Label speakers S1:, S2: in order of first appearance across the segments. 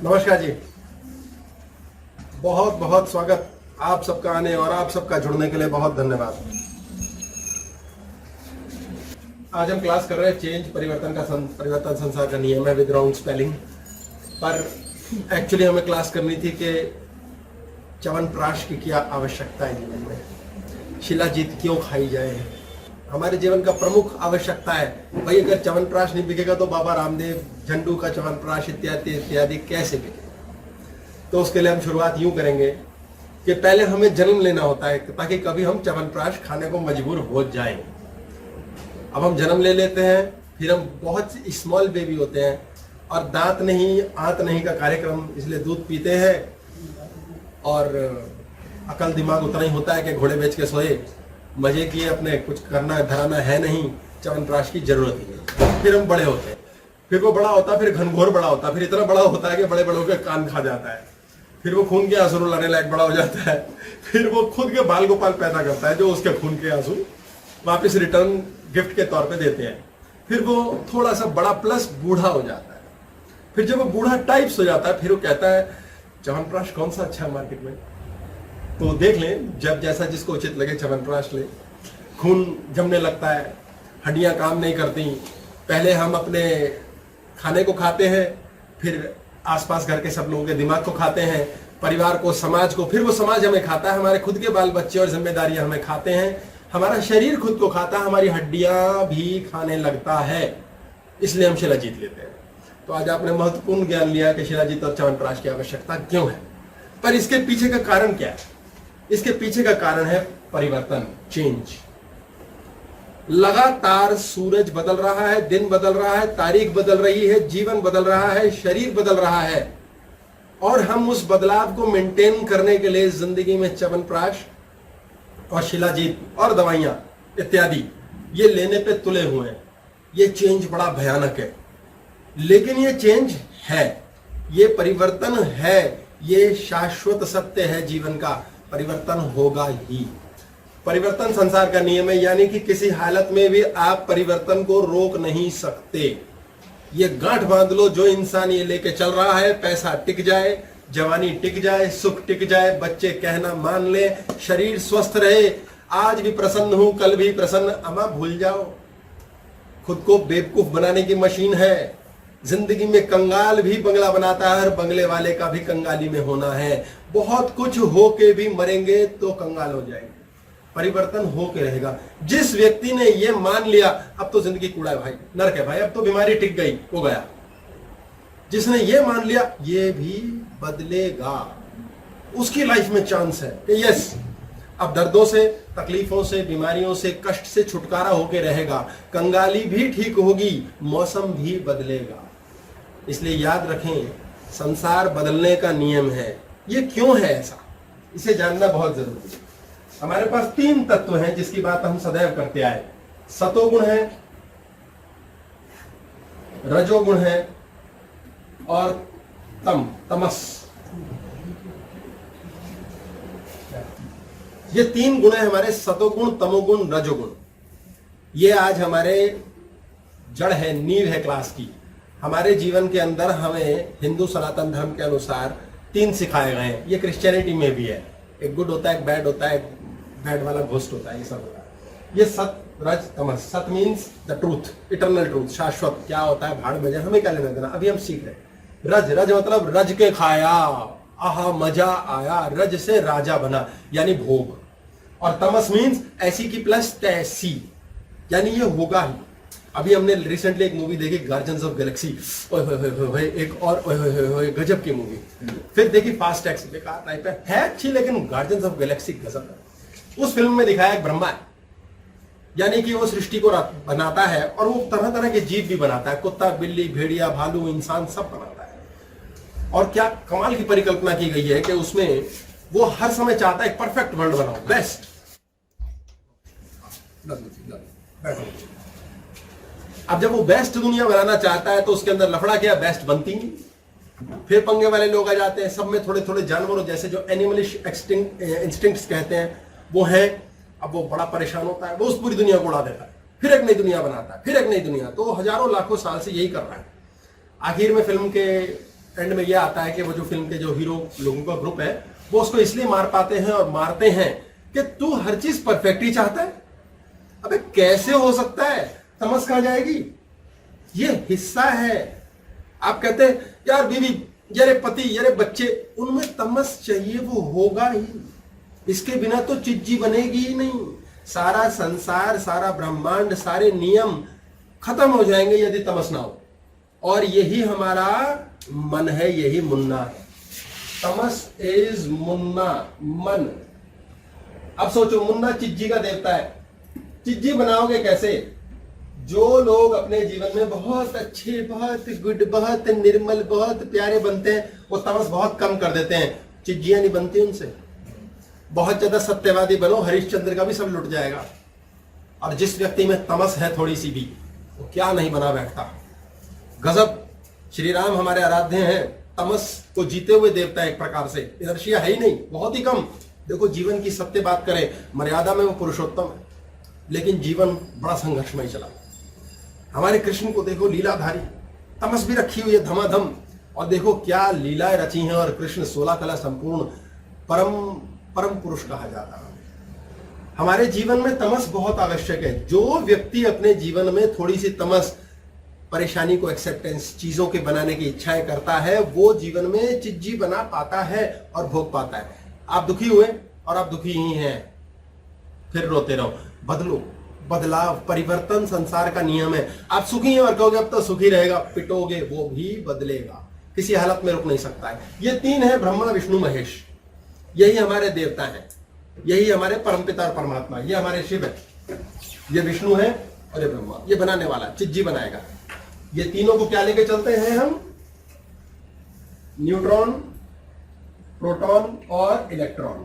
S1: नमस्कार जी, बहुत बहुत स्वागत आप सबका आने और आप सबका जुड़ने के लिए बहुत धन्यवाद। आज हम क्लास कर रहे हैं चेंज परिवर्तन संसार का नियम है विद राउंड स्पेलिंग। पर एक्चुअली हमें क्लास करनी थी कि च्यवनप्राश की क्या आवश्यकता है जीवन में, शिलाजीत क्यों खाई जाए, हमारे जीवन का प्रमुख आवश्यकता है। भाई अगर च्यवनप्राश नहीं बिकेगा तो बाबा रामदेव झंडू का च्यवनप्राश इत्यादि इत्यादि कैसे बिके। तो उसके लिए हम शुरुआत यूं करेंगे कि पहले हमें जन्म लेना होता है ताकि कभी हम च्यवनप्राश खाने को मजबूर हो जाएं। अब हम जन्म ले लेते हैं, फिर हम बहुत स्मॉल बेबी होते हैं और दांत नहीं आंत नहीं का कार्यक्रम, इसलिए दूध पीते हैं और अकल दिमाग उतना ही होता है कि घोड़े बेच के सोए, मजे किए, अपने कुछ करना धराना है नहीं, च्यवनप्राश की जरूरत ही नहीं। फिर हम बड़े होते हैं, फिर वो बड़ा होता है, फिर घनघोर बड़ा होता है, फिर इतना बड़ा होता है कि बड़े बड़ों के कान खा जाता है, फिर वो खून के आंसू लाने लायक बड़ा हो जाता है, फिर वो खुद के बाल गोपाल पैदा करता है जो उसके खून के आंसू वापस रिटर्न गिफ्ट के तौर पे देते हैं। फिर वो थोड़ा सा बड़ा प्लस बूढ़ा हो जाता है। फिर जब वो बूढ़ा टाइप्स हो जाता है फिर वो कहता है च्यवनप्राश कौन सा अच्छा है मार्केट में, तो देख लें, जब जैसा जिसको उचित लगे च्यवनप्राश ले। खून जमने लगता है, हड्डियां काम नहीं करती, पहले हम अपने खाने को खाते हैं, फिर आसपास घर के सब लोगों के दिमाग को खाते हैं, परिवार को, समाज को, फिर वो समाज हमें खाता है, हमारे खुद के बाल बच्चे और जिम्मेदारियां हमें खाते हैं, हमारा शरीर खुद को खाता है, हमारी हड्डियां भी खाने लगता है, इसलिए हम शिलाजीत लेते हैं। तो आज आपने महत्वपूर्ण ज्ञान लिया कि शिलाजीत और च्यवनप्राश की आवश्यकता क्यों है। पर इसके पीछे का कारण क्या है? इसके पीछे का कारण है परिवर्तन, चेंज। लगातार सूरज बदल रहा है, दिन बदल रहा है, तारीख बदल रही है, जीवन बदल रहा है, शरीर बदल रहा है, और हम उस बदलाव को मेंटेन करने के लिए जिंदगी में च्यवनप्राश और शिलाजीत और दवाइयां इत्यादि ये लेने पे तुले हुए हैं। ये चेंज बड़ा भयानक है, लेकिन ये चेंज है, ये परिवर्तन है, ये शाश्वत सत्य है जीवन का, परिवर्तन होगा ही। परिवर्तन संसार का नियम है, यानी कि किसी हालत में भी आप परिवर्तन को रोक नहीं सकते। ये गांठ बांध लो, जो इंसान ये लेके चल रहा है, पैसा टिक जाए, जवानी टिक जाए, सुख टिक जाए, बच्चे कहना मान ले, शरीर स्वस्थ रहे, आज भी प्रसन्न हूं कल भी प्रसन्न, अमा भूल जाओ। खुद को बेवकूफ बनाने की मशीन है। जिंदगी में कंगाल भी बंगला बनाता है, हर बंगले वाले का भी कंगाली में होना है। बहुत कुछ होके भी मरेंगे तो कंगाल हो जाएंगे, परिवर्तन होके रहेगा। जिस व्यक्ति ने ये मान लिया अब तो जिंदगी कूड़ा है भाई, नरक है भाई, अब तो बीमारी टिक गई, वो गया। जिसने ये मान लिया ये भी बदलेगा, उसकी लाइफ में चांस है कि यस अब दर्दों से, तकलीफों से, बीमारियों से, कष्ट से छुटकारा होके रहेगा, कंगाली भी ठीक होगी, मौसम भी बदलेगा। इसलिए याद रखें, संसार बदलने का नियम है। ये क्यों है ऐसा, इसे जानना बहुत जरूरी है। हमारे पास 3 तत्व हैं जिसकी बात हम सदैव करते आए। सतोगुण है, रजोगुण है और तमस। ये 3 गुण है हमारे, सतोगुण, तमोगुण, रजोगुण। ये आज हमारे जड़ है, नींव है क्लास की। हमारे जीवन के अंदर हमें हिंदू सनातन धर्म के अनुसार 3 सिखाए गए हैं। ये क्रिश्चियनिटी में भी है, एक गुड होता है, एक बैड होता है, बैड वाला घोस्ट होता है, ये सब होता है। ये सत रज तमस। सत means the truth, eternal truth, शाश्वत। क्या होता है भाड़ में जाए, हमें क्या लेना देना, अभी हम सीख रहे हैं। रज, रज मतलब रज के खाया, आहा मजा आया, रज से राजा बना यानी भोग। और तमस मीन्स ऐसी की प्लस तैसी, यानी ये होगा ही। अभी हमने रिसेंटली एक मूवी देखी गार्जियंस ऑफ गैलेक्सी, एक और गजब की मूवी। फिर देखी फास्ट एक्स, बेकार टाइप है अच्छी, लेकिन गार्जियंस ऑफ गैलेक्सी गजब है। उस फिल्म में दिखाया एक ब्रह्मा है, यानी कि वो सृष्टि को बनाता है और वो तरह तरह के जीव भी बनाता है, कुत्ता, बिल्ली, भेड़िया, भालू, इंसान सब बनाता है। और क्या कमाल की परिकल्पना की गई है कि उसमें वो हर समय चाहता है एक परफेक्ट वर्ल्ड बनाओ, बेस्ट। अब जब वो बेस्ट दुनिया बनाना चाहता है तो उसके अंदर लफड़ा क्या, बेस्ट बनती नहीं। फिर पंगे वाले लोग आ जाते हैं, सब में थोड़े थोड़े जानवरों जैसे जो एनिमलिश इंस्टिंक्ट्स कहते हैं वो है। अब वो बड़ा परेशान होता है, वो उस पूरी दुनिया को उड़ा देता है, फिर एक नई दुनिया बनाता है, फिर एक नई दुनिया। तो हजारों लाखों साल से यही कर रहा है। आखिर में फिल्म के एंड में यह आता है कि वो जो फिल्म के जो हीरो लोगों का ग्रुप है वो उसको इसलिए मार पाते हैं और मारते हैं कि तू हर चीज परफेक्ट ही चाहता है। अबे कैसे हो सकता है, तमस कहां जाएगी? ये हिस्सा है। आप कहते हैं यार बीवी, यारे पति, यारे बच्चे, उनमें तमस चाहिए, वो होगा ही, इसके बिना तो चिज्जी बनेगी ही नहीं। सारा संसार, सारा ब्रह्मांड, सारे नियम खत्म हो जाएंगे यदि तमस ना हो। और यही हमारा मन है, यही मुन्ना है। तमस इज मुन्ना, मन। अब सोचो, मुन्ना चिज्जी का देवता है, चिज्जी बनाओगे कैसे? जो लोग अपने जीवन में बहुत अच्छे, बहुत गुड, बहुत निर्मल, बहुत प्यारे बनते हैं, वो तमस बहुत कम कर देते हैं, चिज्जियां नहीं बनती उनसे। बहुत ज्यादा सत्यवादी बनो, हरिश्चंद्र का भी सब लुट जाएगा। और जिस व्यक्ति में तमस है थोड़ी सी भी, वो क्या नहीं बना बैठता। गजब, श्री राम हमारे आराध्य हैं, तमस को जीते हुए देवता है एक प्रकार से। इनर्शिया है ही नहीं, बहुत ही कम। देखो, जीवन की सत्य बात करें, मर्यादा में वो पुरुषोत्तम है, लेकिन जीवन बड़ा संघर्षमय चला। हमारे कृष्ण को देखो, लीलाधारी, तमस भी रखी हुई है धमाधम, और देखो क्या लीलाएं रची हैं। और कृष्ण 16 कला संपूर्ण परम पुरुष कहा जाता है। हमारे जीवन में तमस बहुत आवश्यक है। जो व्यक्ति अपने जीवन में थोड़ी सी तमस, परेशानी को एक्सेप्टेंस, चीजों के बनाने की इच्छाएं करता है, वो जीवन में चिज्जी बना पाता है और भोग पाता है। आप दुखी हुए और आप दुखी ही हैं, फिर रोते रहो। बदलो, बदलाव, परिवर्तन संसार का नियम है। आप सुखी हैं और कहोगे अब तो सुखी रहेगा, पिटोगे, वो भी बदलेगा, किसी हालत में रुक नहीं सकता है। ये तीन है, ब्रह्मा विष्णु महेश, यही हमारे देवता हैं, यही हमारे परमपिता और परमात्मा। ये हमारे शिव है, ये विष्णु है और ये ब्रह्मा, ये बनाने वाला, चिज्जी बनाएगा। ये तीनों को क्या लेके चलते हैं हम? न्यूट्रॉन, प्रोटॉन और इलेक्ट्रॉन।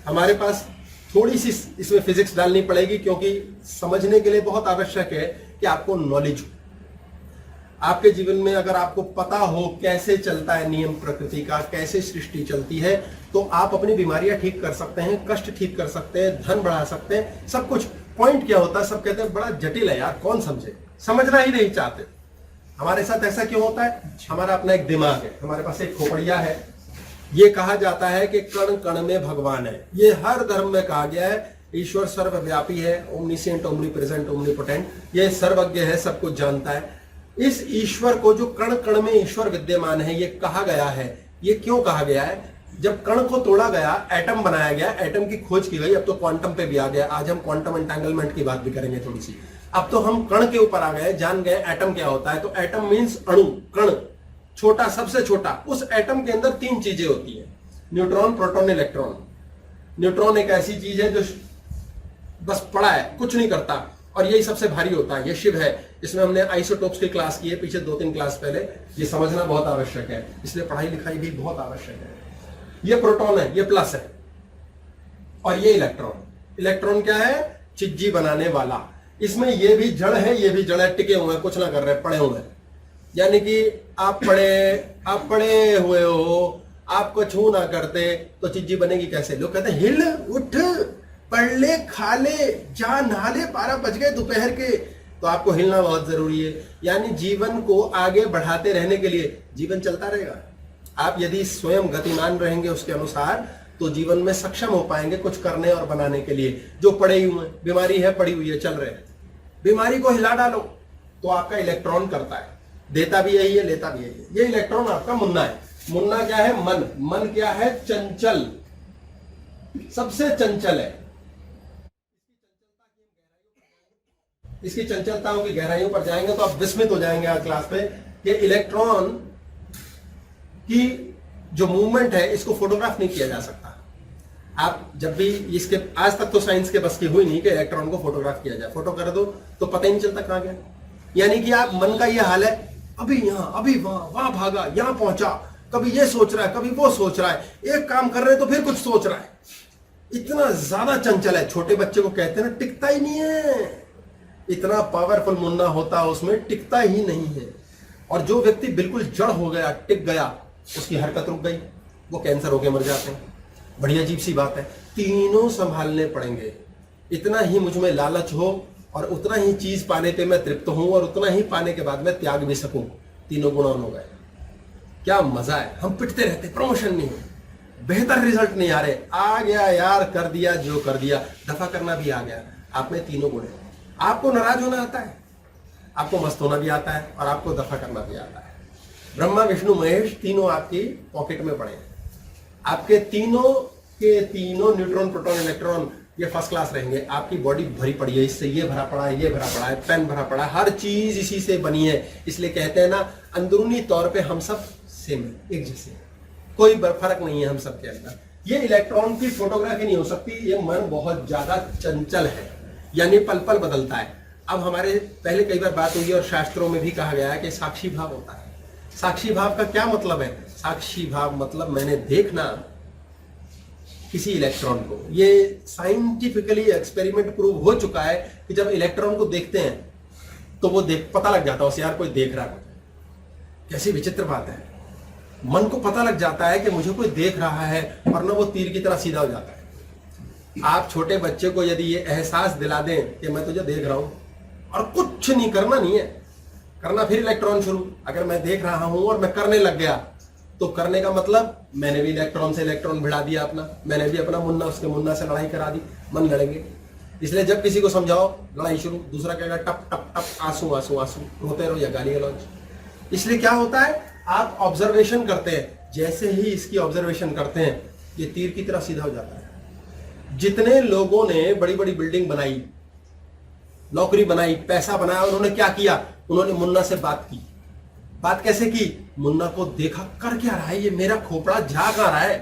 S1: हमारे पास थोड़ी सी इसमें फिजिक्स डालनी पड़ेगी, क्योंकि समझने के लिए बहुत आवश्यक है कि आपको नॉलेज हो। आपके जीवन में अगर आपको पता हो कैसे चलता है नियम प्रकृति का, कैसे सृष्टि चलती है, तो आप अपनी बीमारियां ठीक कर सकते हैं, कष्ट ठीक कर सकते हैं, धन बढ़ा सकते हैं, सब कुछ। पॉइंट क्या होता है? सब कहते हैं बड़ा जटिल है यार, कौन समझे, समझना ही नहीं चाहते। हमारे साथ ऐसा क्यों होता है? हमारा अपना एक दिमाग है, हमारे पास एक खोपड़िया है। ये कहा जाता है कि कण कण में भगवान है, ये हर धर्म में कहा गया है। ईश्वर सर्वव्यापी है, ओमनिसेंट, ओमनीप्रेजेंट, ओमनीपोटेंट, ये सर्वज्ञ है, सब कुछ जानता है। इस ईश्वर को, जो कण कण में ईश्वर विद्यमान है, ये कहा गया है। ये क्यों कहा गया है? जब कण को तोड़ा गया, एटम बनाया गया, एटम की खोज की गई, अब तो क्वांटम पे भी आ गया। आज हम क्वांटम एंटेंगलमेंट की बात भी करेंगे थोड़ी सी। अब तो हम कण के ऊपर आ गए, जान गए एटम क्या होता है। तो एटम मीन्स अणु, कण, छोटा, सबसे छोटा। उस एटम के अंदर तीन चीजें होती हैं, न्यूट्रॉन, प्रोटॉन, इलेक्ट्रॉन। न्यूट्रॉन एक ऐसी चीज है जो बस पड़ा है, कुछ नहीं करता, और यही सबसे भारी होता है। ये शिव है, इसमें हमने आइसोटोप्स की क्लास की है पीछे 2-3 क्लास पहले। ये समझना बहुत आवश्यक है, इसलिए पढ़ाई लिखाई भी बहुत आवश्यक है। ये प्रोटॉन है, ये प्लस है, और ये इलेक्ट्रॉन। इलेक्ट्रॉन क्या है? चिज्जी बनाने वाला। इसमें ये भी जड़ है, ये भी जड़ है, टिके हुए हैं, कुछ ना कर रहे, पड़े हुए हैं। यानी कि आप पड़े हुए हो, आप कुछ छू ना करते तो चिज्जी बनेगी कैसे? लोग कहते हैं हिल उठ, पढ़ ले, खा ले, जा नहा ले, 12 बज गए दोपहर के। तो आपको हिलना बहुत जरूरी है। यानी जीवन को आगे बढ़ाते रहने के लिए जीवन चलता रहेगा। आप यदि स्वयं गतिमान रहेंगे उसके अनुसार, तो जीवन में सक्षम हो पाएंगे कुछ करने और बनाने के लिए। जो पड़े हुए हैं, बीमारी है, पड़ी हुई है, चल रहे हैं, बीमारी को हिला डालो तो आपका इलेक्ट्रॉन करता है, देता भी यही है, लेता भी यही है। ये इलेक्ट्रॉन आपका मुन्ना है। मुन्ना क्या है? मन। मन क्या है? चंचल, सबसे चंचल है। इसकी चंचलताओं की गहराइयों पर जाएंगे तो आप विस्मित हो जाएंगे आज क्लास पे कि इलेक्ट्रॉन की जो मूवमेंट है, इसको फोटोग्राफ नहीं किया जा सकता। आप जब भी इसके, आज तक तो साइंस के बस की हुई नहीं कि इलेक्ट्रॉन को फोटोग्राफ किया जाए। फोटो कर दो तो पता ही नहीं चलता कहां गया। यानी कि आप मन का ये हाल है, अभी यहां, अभी वहां भागा, यहां पहुंचा, कभी ये सोच रहा है, कभी वो सोच रहा है, एक काम कर रहे हैं तो फिर कुछ सोच रहा है। इतना ज्यादा चंचल है। छोटे बच्चे को कहते हैं ना, टिकता ही नहीं है। इतना पावरफुल मुन्ना होता है उसमें, टिकता ही नहीं है। और जो व्यक्ति बिल्कुल जड़ हो गया, टिक गया, उसकी हरकत रुक गई, वो कैंसर होके मर जाते हैं। बड़ी अजीब सी बात है। तीनों संभालने पड़ेंगे। इतना ही मुझ में लालच हो और उतना ही चीज पाने पे मैं तृप्त हूं और उतना ही पाने के बाद मैं त्याग भी सकूं। तीनों गुण हो गए। क्या मजा है, हम पिटते रहते, प्रमोशन नहीं हो, बेहतर रिजल्ट नहीं आ रहे, आ गया यार, कर दिया जो कर दिया, दफा करना भी आ गया। आप में तीनों गुण है। आपको नाराज होना आता है, आपको मस्त होना भी आता है, और आपको दफा करना भी आता है। ब्रह्मा विष्णु महेश तीनों आपकी पॉकेट में पड़े हैं। आपके तीनों के तीनों न्यूट्रॉन प्रोटॉन इलेक्ट्रॉन ये फर्स्ट क्लास रहेंगे। आपकी बॉडी भरी पड़ी है, इससे ये भरा पड़ा है, ये भरा पड़ा है, पेन भरा पड़ा है, हर चीज इसी से बनी है। इसलिए कहते हैं ना, अंदरूनी तौर पे हम सब सेम है, एक जैसे, कोई फर्क नहीं है हम सब के अंदर। ये इलेक्ट्रॉन की फोटोग्राफी नहीं हो सकती, ये मन बहुत ज्यादा चंचल है, यानी पल पल बदलता है। अब हमारे पहले कई बार बात हुई और शास्त्रों में भी कहा गया है कि साक्षी भाव होता है। साक्षी भाव का क्या मतलब है? साक्षी भाव मतलब मैंने देखना किसी इलेक्ट्रॉन को। ये साइंटिफिकली एक्सपेरिमेंट प्रूव हो चुका है कि जब इलेक्ट्रॉन को देखते हैं तो वो पता लग जाता है उसे, यार कोई देख रहा है। कैसी विचित्र बात है, मन को पता लग जाता है कि मुझे कोई देख रहा है, और ना वो तीर की तरह सीधा हो जाता है। आप छोटे बच्चे को यदि ये एहसास दिला दें कि मैं तुझे देख रहा हूं, और कुछ नहीं करना नहीं है, करना फिर इलेक्ट्रॉन शुरू। अगर मैं देख रहा हूं और मैं करने लग गया, तो करने का मतलब मैंने भी इलेक्ट्रॉन से इलेक्ट्रॉन भिड़ा दिया अपना, मैंने भी अपना मुन्ना उसके मुन्ना से लड़ाई करा दी, मन लड़ेंगे। इसलिए जब किसी को समझाओ, लड़ाई शुरू, दूसरा कहेगा टप टप टप, आंसू आंसू आंसू, रोते रहो या गाली गलौज। इसलिए क्या होता है, आप ऑब्जर्वेशन करते हैं, जैसे ही इसकी ऑब्जर्वेशन करते हैं, ये तीर की तरह सीधा हो जाता है। जितने लोगों ने बड़ी बड़ी बिल्डिंग बनाई, नौकरी बनाई, पैसा बनाया, उन्होंने क्या किया, उन्होंने मुन्ना से बात की। बात कैसे की? मुन्ना को देखा, कर क्या रहा है ये, मेरा खोपड़ा जा कहां रहा है।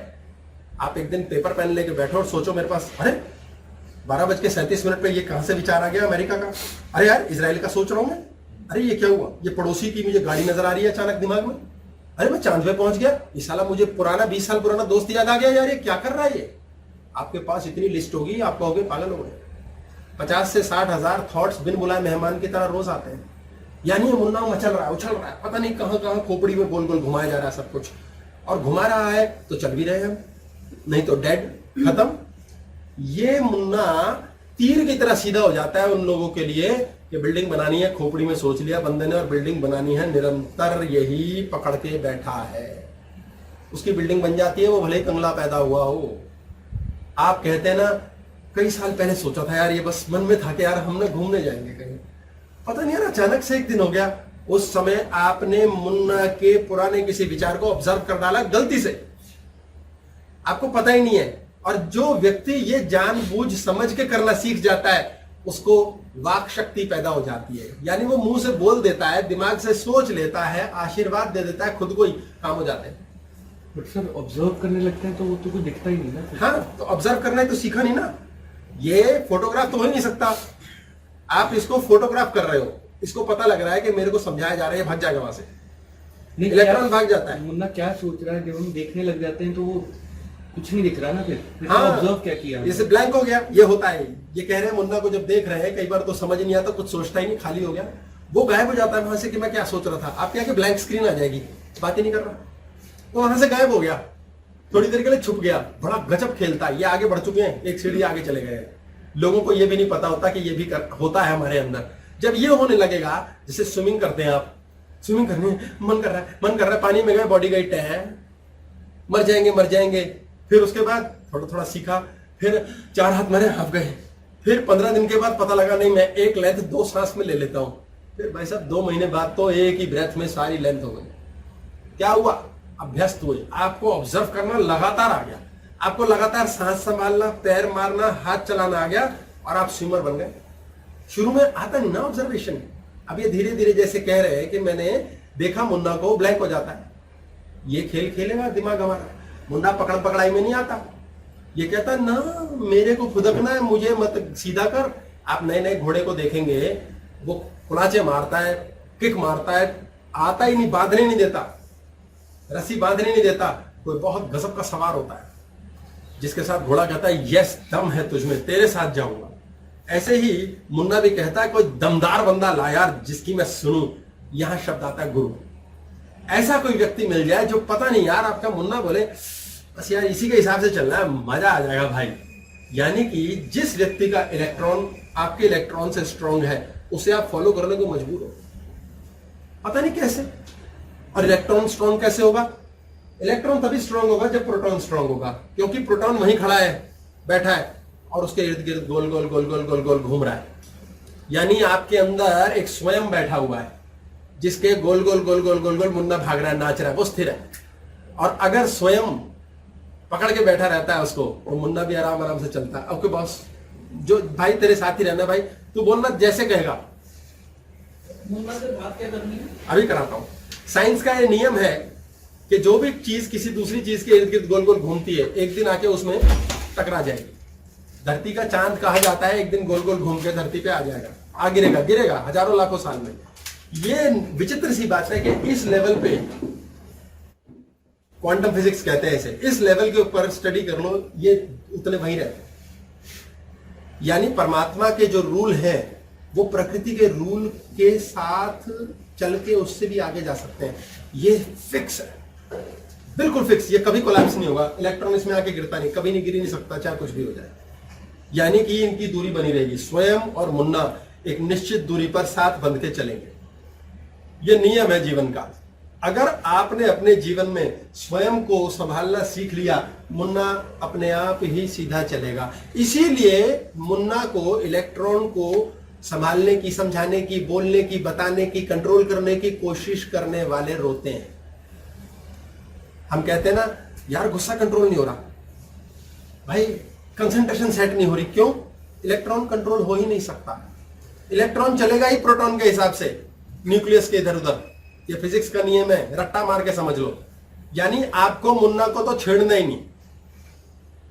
S1: आप एक दिन पेपर पेन लेके बैठो और सोचो मेरे पास, अरे 12:37 पे ये कहां से विचार आ गया अमेरिका का, अरे यार इजराइल का सोच रहा हूं मैं, अरे ये क्या हुआ, ये पड़ोसी की मुझे गाड़ी नजर आ रही है अचानक दिमाग में, अरे मैं चांद पे पहुंच गया, ये साला मुझे पुराना 20 साल पुराना दोस्त याद आ गया, यार ये क्या कर रहा है ये। आपके पास इतनी लिस्ट होगी, आप कहोगे पागल हो गए। 50 से 60 हजार थॉट्स बिन बुलाए मेहमान की तरह रोज आते हैं। यानी ये मुन्ना मचल रहा है, उछल रहा है, पता नहीं कहां कहां खोपड़ी में गोल गोल घुमाया जा रहा है सब कुछ, और घुमा रहा है तो चल भी रहे हम, नहीं तो डेड, खत्म। ये मुन्ना तीर की तरह सीधा हो जाता है उन लोगों के लिए कि बिल्डिंग बनानी है, खोपड़ी में सोच लिया बंदे ने, और बिल्डिंग बनानी है, निरंतर यही पकड़ के बैठा है, उसकी बिल्डिंग बन जाती है, वो भले ही कंगला पैदा हुआ हो। आप कहते हैं ना, कई साल पहले सोचा था यार, ये बस मन में था कि यार हमने घूमने जाएंगे कहीं, पता नहीं यार अचानक से एक दिन हो गया। उस समय आपने मुन्ना के पुराने किसी विचार को ऑब्जर्व कर डाला गलती से, आपको पता ही नहीं है। और जो व्यक्ति ये जानबूझ समझ के करना सीख जाता है, उसको वाक शक्ति पैदा हो जाती है, यानी वो मुंह से बोल देता है, दिमाग से सोच लेता है, आशीर्वाद दे देता है, खुद को ही काम हो जाते हैं।
S2: बट सर ऑब्जर्व करने लगते हैं तो वो तो कुछ दिखता ही नहीं ना।
S1: हाँ, तो ऑब्जर्व करना है तो सीखा नहीं ना। ये फोटोग्राफ तो हो ही नहीं सकता, आप इसको फोटोग्राफ कर रहे हो, इसको पता लग रहा है कि मेरे को समझाया जा रहा है, भाग जाएगा वहां से, इलेक्ट्रॉन भाग जाता है।
S2: मुन्ना क्या सोच रहा है, जब हम देखने लग जाते हैं तो वो कुछ नहीं दिख रहा ना, फिर
S1: हाँ,
S2: ऑब्जर्व क्या किया,
S1: जैसे ब्लैंक हो गया, ये होता है। ये कह रहे हैं मुन्ना को जब देख रहे हैं, कई बार तो समझ नहीं आता, कुछ सोचता ही नहीं, खाली हो गया, वो गायब हो जाता है वहां से कि मैं क्या सोच रहा था। आप क्या कि ब्लैंक स्क्रीन आ जाएगी, बात ही नहीं कर रहा, तो वहां से गायब हो गया, थोड़ी देर के लिए छुप गया। बड़ा गजब खेलता है, ये आगे बढ़ चुके हैं, एक सीढ़ी आगे चले गए। लोगों को ये भी नहीं पता होता कि ये भी होता है हमारे अंदर। जब ये होने लगेगा, जैसे स्विमिंग करते हैं आप, स्विमिंग करने मन कर रहा है, पानी में गए, बॉडी गई टैं, मर जाएंगे। फिर उसके बाद थोड़ा थोड़ा सीखा, फिर 4 हाथ मारे, हाफ गए, फिर 15 दिन के बाद पता लगा नहीं मैं एक लेंथ 2 सांस में ले लेता हूं, फिर भाई साहब 2 महीने बाद तो एक ही ब्रेथ में सारी लेंथ हो गई। क्या हुआ? अभ्यस्त हुए, आपको ऑब्जर्व करना लगातार आ गया, आपको लगातार सांस संभालना, पैर मारना, हाथ चलाना आ गया, और आप स्विमर बन गए। शुरू में आता नहीं ना ऑब्जर्वेशन, अब ये धीरे धीरे जैसे कह रहे हैं कि मैंने देखा मुन्ना को, ब्लैंक हो जाता है। ये खेल खेलेगा दिमाग हमारा, मुन्ना पकड़ पकड़ाई में नहीं आता, ये कहता है ना मेरे को फुदकना है, मुझे मत सीधा कर। आप नए नए घोड़े को देखेंगे, वो कुलाचे मारता है, किक मारता है, आता ही नहीं, बांधने नहीं देता, रस्सी बांधने नहीं देता। कोई बहुत गजब का सवार होता है जिसके साथ घोड़ा कहता है यस दम है तुझमें, तेरे साथ जाऊंगा। ऐसे ही मुन्ना भी कहता है कोई दमदार बंदा ला यार जिसकी मैं सुनूं। यहां शब्द आता है गुरु। ऐसा कोई व्यक्ति मिल जाए जो पता नहीं यार, आपका मुन्ना बोले बस यार इसी के हिसाब से चलना है, मजा आ जाएगा भाई। यानी कि जिस व्यक्ति का इलेक्ट्रॉन आपके इलेक्ट्रॉन से स्ट्रांग है, उसे आप फॉलो करने को मजबूर हो, पता नहीं कैसे। और इलेक्ट्रॉन स्ट्रांग कैसे होगा? इलेक्ट्रॉन तभी स्ट्रांग होगा जब प्रोटॉन स्ट्रांग होगा, क्योंकि प्रोटॉन वहीं खड़ा है, बैठा है और उसके इर्द गिर्द गोल गोल गोल गोल गोल गोल घूम रहा है। यानी आपके अंदर एक स्वयं बैठा हुआ है जिसके गोल गोल गोल गोल गोल गोल मुन्ना भाग रहा है, नाच रहा है, वो स्थिर है। और अगर स्वयं पकड़ के बैठा रहता है उसको, वो मुन्ना भी आराम आराम से चलता है। ओके बॉस, जो भाई तेरे साथ ही रहना भाई, तू बोलना जैसे कहेगा।
S2: मुन्ना से बात क्या करनी है?
S1: अभी कराता हूं। साइंस का ये नियम है कि जो भी चीज किसी दूसरी चीज के इर्द गिर्द गोल गोल घूमती है, एक दिन आके उसमें टकरा जाएगी। धरती का चांद कहा जाता है एक दिन गोल गोल घूम के धरती पे आ जाएगा, आ गिरेगा, गिरेगा हजारों लाखों साल में। ये विचित्र सी बात है कि इस लेवल पे, क्वांटम फिजिक्स कहते हैं इसे, इस लेवल के ऊपर स्टडी कर लो, ये उतने वहीं रहते हैं। यानी परमात्मा के जो रूल है वो प्रकृति के रूल के साथ चल के उससे भी आगे जा सकते हैं। ये फिक्स है, बिल्कुल फिक्स, ये कभी कोलैप्स नहीं होगा। इलेक्ट्रॉन इसमें आके गिरता नहीं, कभी नहीं, गिर ही नहीं सकता, चाहे कुछ भी हो जाए। यानी कि इनकी दूरी बनी रहेगी, स्वयं और मुन्ना एक निश्चित दूरी पर साथ बंध के चलेंगे। ये नियम है जीवन का। अगर आपने अपने जीवन में स्वयं को संभालना सीख लिया, मुन्ना अपने आप ही सीधा चलेगा। इसीलिए मुन्ना को, इलेक्ट्रॉन को संभालने की, समझाने की, बोलने की, बताने की, कंट्रोल करने की कोशिश करने वाले रोते हैं। हम कहते हैं ना, यार गुस्सा कंट्रोल नहीं हो रहा, भाई कंसंट्रेशन सेट नहीं हो रही। क्यों? इलेक्ट्रॉन कंट्रोल हो ही नहीं सकता। इलेक्ट्रॉन चलेगा ही प्रोटॉन के हिसाब से, न्यूक्लियस के इधर उधर। ये फिजिक्स का नियम है, रट्टा मार के समझ लो। यानी आपको मुन्ना को तो छेड़ना ही नहीं,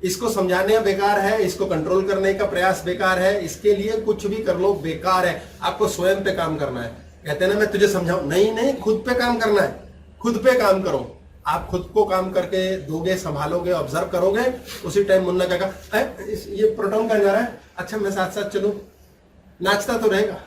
S1: इसको समझाने बेकार है, इसको कंट्रोल करने का प्रयास बेकार है, इसके लिए कुछ भी कर लो बेकार है। आपको स्वयं पे काम करना है। कहते हैं ना मैं तुझे समझाऊं, नहीं नहीं, खुद पे काम करना है, खुद पे काम करो। आप खुद को काम करके दोगे, संभालोगे, ऑब्जर्व करोगे, उसी टाइम मुन्ना कहेगा ये प्रोटॉन कहाँ जा रहा है, अच्छा मैं साथ साथ चलूं, नाचता तो रहेगा।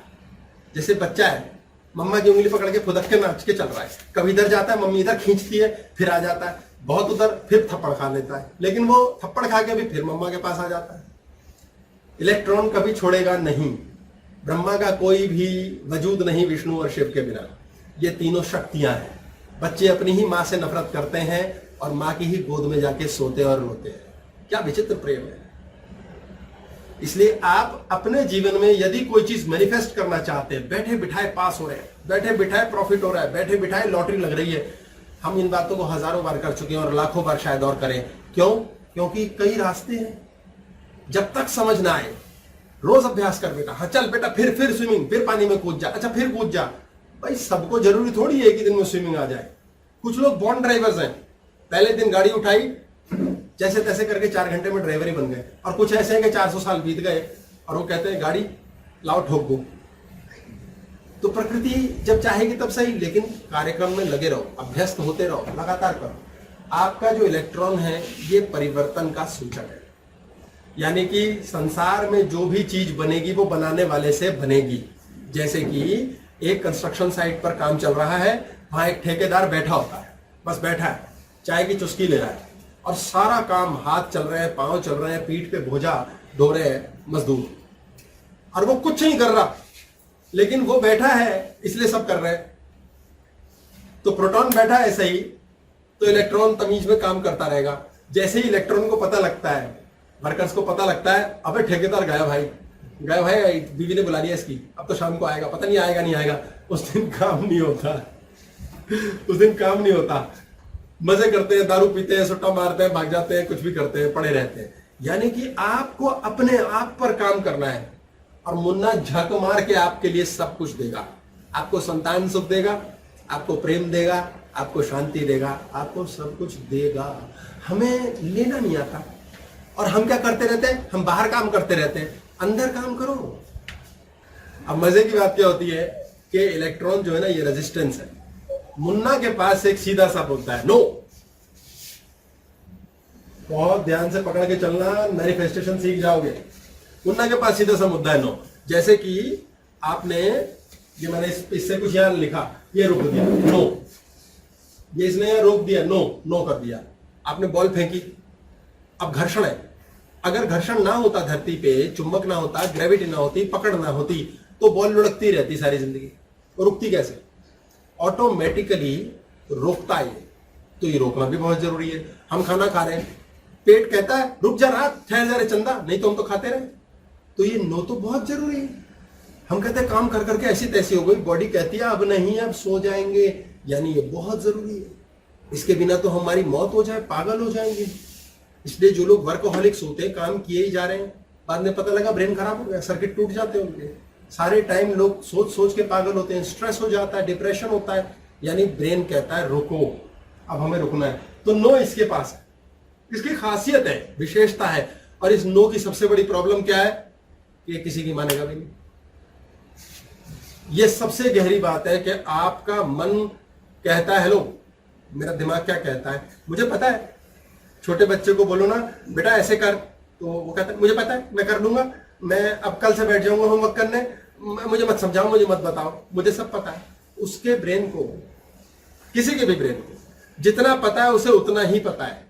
S1: जैसे बच्चा है, मम्मा की उंगली पकड़ के फुदक के नाच के चल रहा है, कभी इधर जाता है, मम्मी इधर खींचती है, फिर आ जाता है, बहुत उधर, फिर थप्पड़ खा लेता है, लेकिन वो थप्पड़ खा के भी फिर मम्मा के पास आ जाता है। इलेक्ट्रॉन कभी छोड़ेगा नहीं। ब्रह्मा का कोई भी वजूद नहीं विष्णु और शिव के बिना। ये तीनों शक्तियां हैं। बच्चे अपनी ही मां से नफरत करते हैं और मां की ही गोद में जाके सोते और रोते हैं। क्या विचित्र प्रेम है। इसलिए आप अपने जीवन में यदि कोई चीज मैनिफेस्ट करना चाहते हैं, बैठे बिठाए पास हो रहे हैं, बैठे बिठाए प्रॉफिट हो रहा है, बैठे बिठाए लॉटरी लग रही है, हम इन बातों को हजारों बार कर चुके हैं और लाखों बार शायद और करें। क्यों? क्योंकि कई रास्ते हैं। जब तक समझ ना आए, रोज अभ्यास कर बेटा, हाँ चल बेटा, फिर स्विमिंग, फिर पानी में कूद जा, अच्छा फिर कूद जा। भाई सबको जरूरी थोड़ी है कि दिन में स्विमिंग आ जाए। कुछ लोग बॉन्ड ड्राइवर्स हैं, पहले दिन गाड़ी उठाई, जैसे तैसे करके 4 घंटे में ड्राइवर ही बन गए। और कुछ ऐसे हैं कि 400 साल बीत गए और वो कहते हैं गाड़ी लाओ ठोक दो। तो प्रकृति जब चाहेगी तब सही, लेकिन कार्यक्रम में लगे रहो, अभ्यस्त होते रहो, लगातार करो। आपका जो इलेक्ट्रॉन है ये परिवर्तन का सूचक है। यानी कि संसार में जो भी चीज बनेगी वो बनाने वाले से बनेगी। जैसे कि एक कंस्ट्रक्शन साइट पर काम चल रहा है, वहां एक ठेकेदार बैठा होता है, बस बैठा है, चाय की चुस्की ले रहा है और सारा काम, हाथ चल रहे हैं, पांव चल रहे हैं, पीठ पे बोझा ढो रहे हैं मजदूर, और वो कुछ नहीं कर रहा, लेकिन वो बैठा है इसलिए सब कर रहे हैं। तो प्रोटॉन बैठा है सही, तो इलेक्ट्रॉन तमीज में काम करता रहेगा। जैसे ही इलेक्ट्रॉन को पता लगता है, वर्कर्स को पता लगता है, अबे ठेकेदार गया भाई, बीवी ने बुला लिया इसकी, अब तो शाम को आएगा, पता नहीं आएगा नहीं आएगा, उस दिन काम नहीं होता, उस दिन काम नहीं होता। मजे करते हैं, दारू पीते हैं, सुट्टा मारते हैं, भाग जाते हैं, कुछ भी करते हैं, पड़े रहते हैं। यानी कि आपको अपने आप पर काम करना है और मुन्ना झक मार के आपके लिए सब कुछ देगा। आपको संतान सुख देगा, आपको प्रेम देगा, आपको शांति देगा, आपको सब कुछ देगा। हमें लेना नहीं आता और हम क्या करते रहते हैं, हम बाहर काम करते रहते हैं, अंदर काम करो। अब मजे की बात क्या होती है कि इलेक्ट्रॉन जो है ना, ये रेजिस्टेंस है। मुन्ना के पास एक सीधा सा बोलता है नो। बहुत ध्यान से पकड़ के चलना, मैनिफेस्टेशन सीख जाओगे। मुन्ना के पास सीधा सा मुद्दा है नो। जैसे कि आपने, ये मैंने इससे कुछ यहां लिखा, ये रोक दिया नो, ये इसने यहां रोक दिया नो, नो कर दिया। आपने बॉल फेंकी, अब घर्षण है। अगर घर्षण ना होता धरती पे, चुंबक ना होता, ग्रेविटी ना होती, पकड़ ना होती, तो बॉल लुढ़कती रहती सारी जिंदगी। रुकती कैसे? ऑटोमेटिकली रोकता है ये, तो ये रोकना भी बहुत जरूरी है। हम खाना खा रहे हैं, पेट कहता है रुक जा रात, ठहर जा रे चंदा, नहीं तो हम तो खाते रहे। तो ये नो तो बहुत जरूरी है। हम कहते हैं काम कर करके ऐसी तैसी हो गई, बॉडी कहती है अब नहीं, अब सो जाएंगे, यानी ये बहुत जरूरी है। इसके बिना तो हमारी मौत हो जाए, पागल हो जाएंगे। इसलिए जो लोग वर्कोहॉलिक्स होते हैं, काम किए ही जा रहे हैं, बाद में पता लगा ब्रेन खराब हो गया, सर्किट टूट जाते हैं उनके। सारे टाइम लोग सोच सोच के पागल होते हैं, स्ट्रेस हो जाता है, डिप्रेशन होता है, यानी ब्रेन कहता है रुको, अब हमें रुकना है। तो नो इसके पास है, इसकी खासियत है, विशेषता है। और इस नो की सबसे बड़ी प्रॉब्लम क्या है? ये किसी की मानेगा भी नहीं। ये सबसे गहरी बात है कि आपका मन कहता है हेलो, मेरा दिमाग क्या कहता है मुझे पता है। छोटे बच्चे को बोलो ना बेटा ऐसे कर, तो वो कहता है मुझे पता है, मैं कर लूंगा, मैं अब कल से बैठ जाऊंगा होमवर्क करने, मुझे मत समझाओ, मुझे मत बताओ, मुझे सब पता है। उसके ब्रेन को, किसी के भी ब्रेन को जितना पता है उसे उतना ही पता है।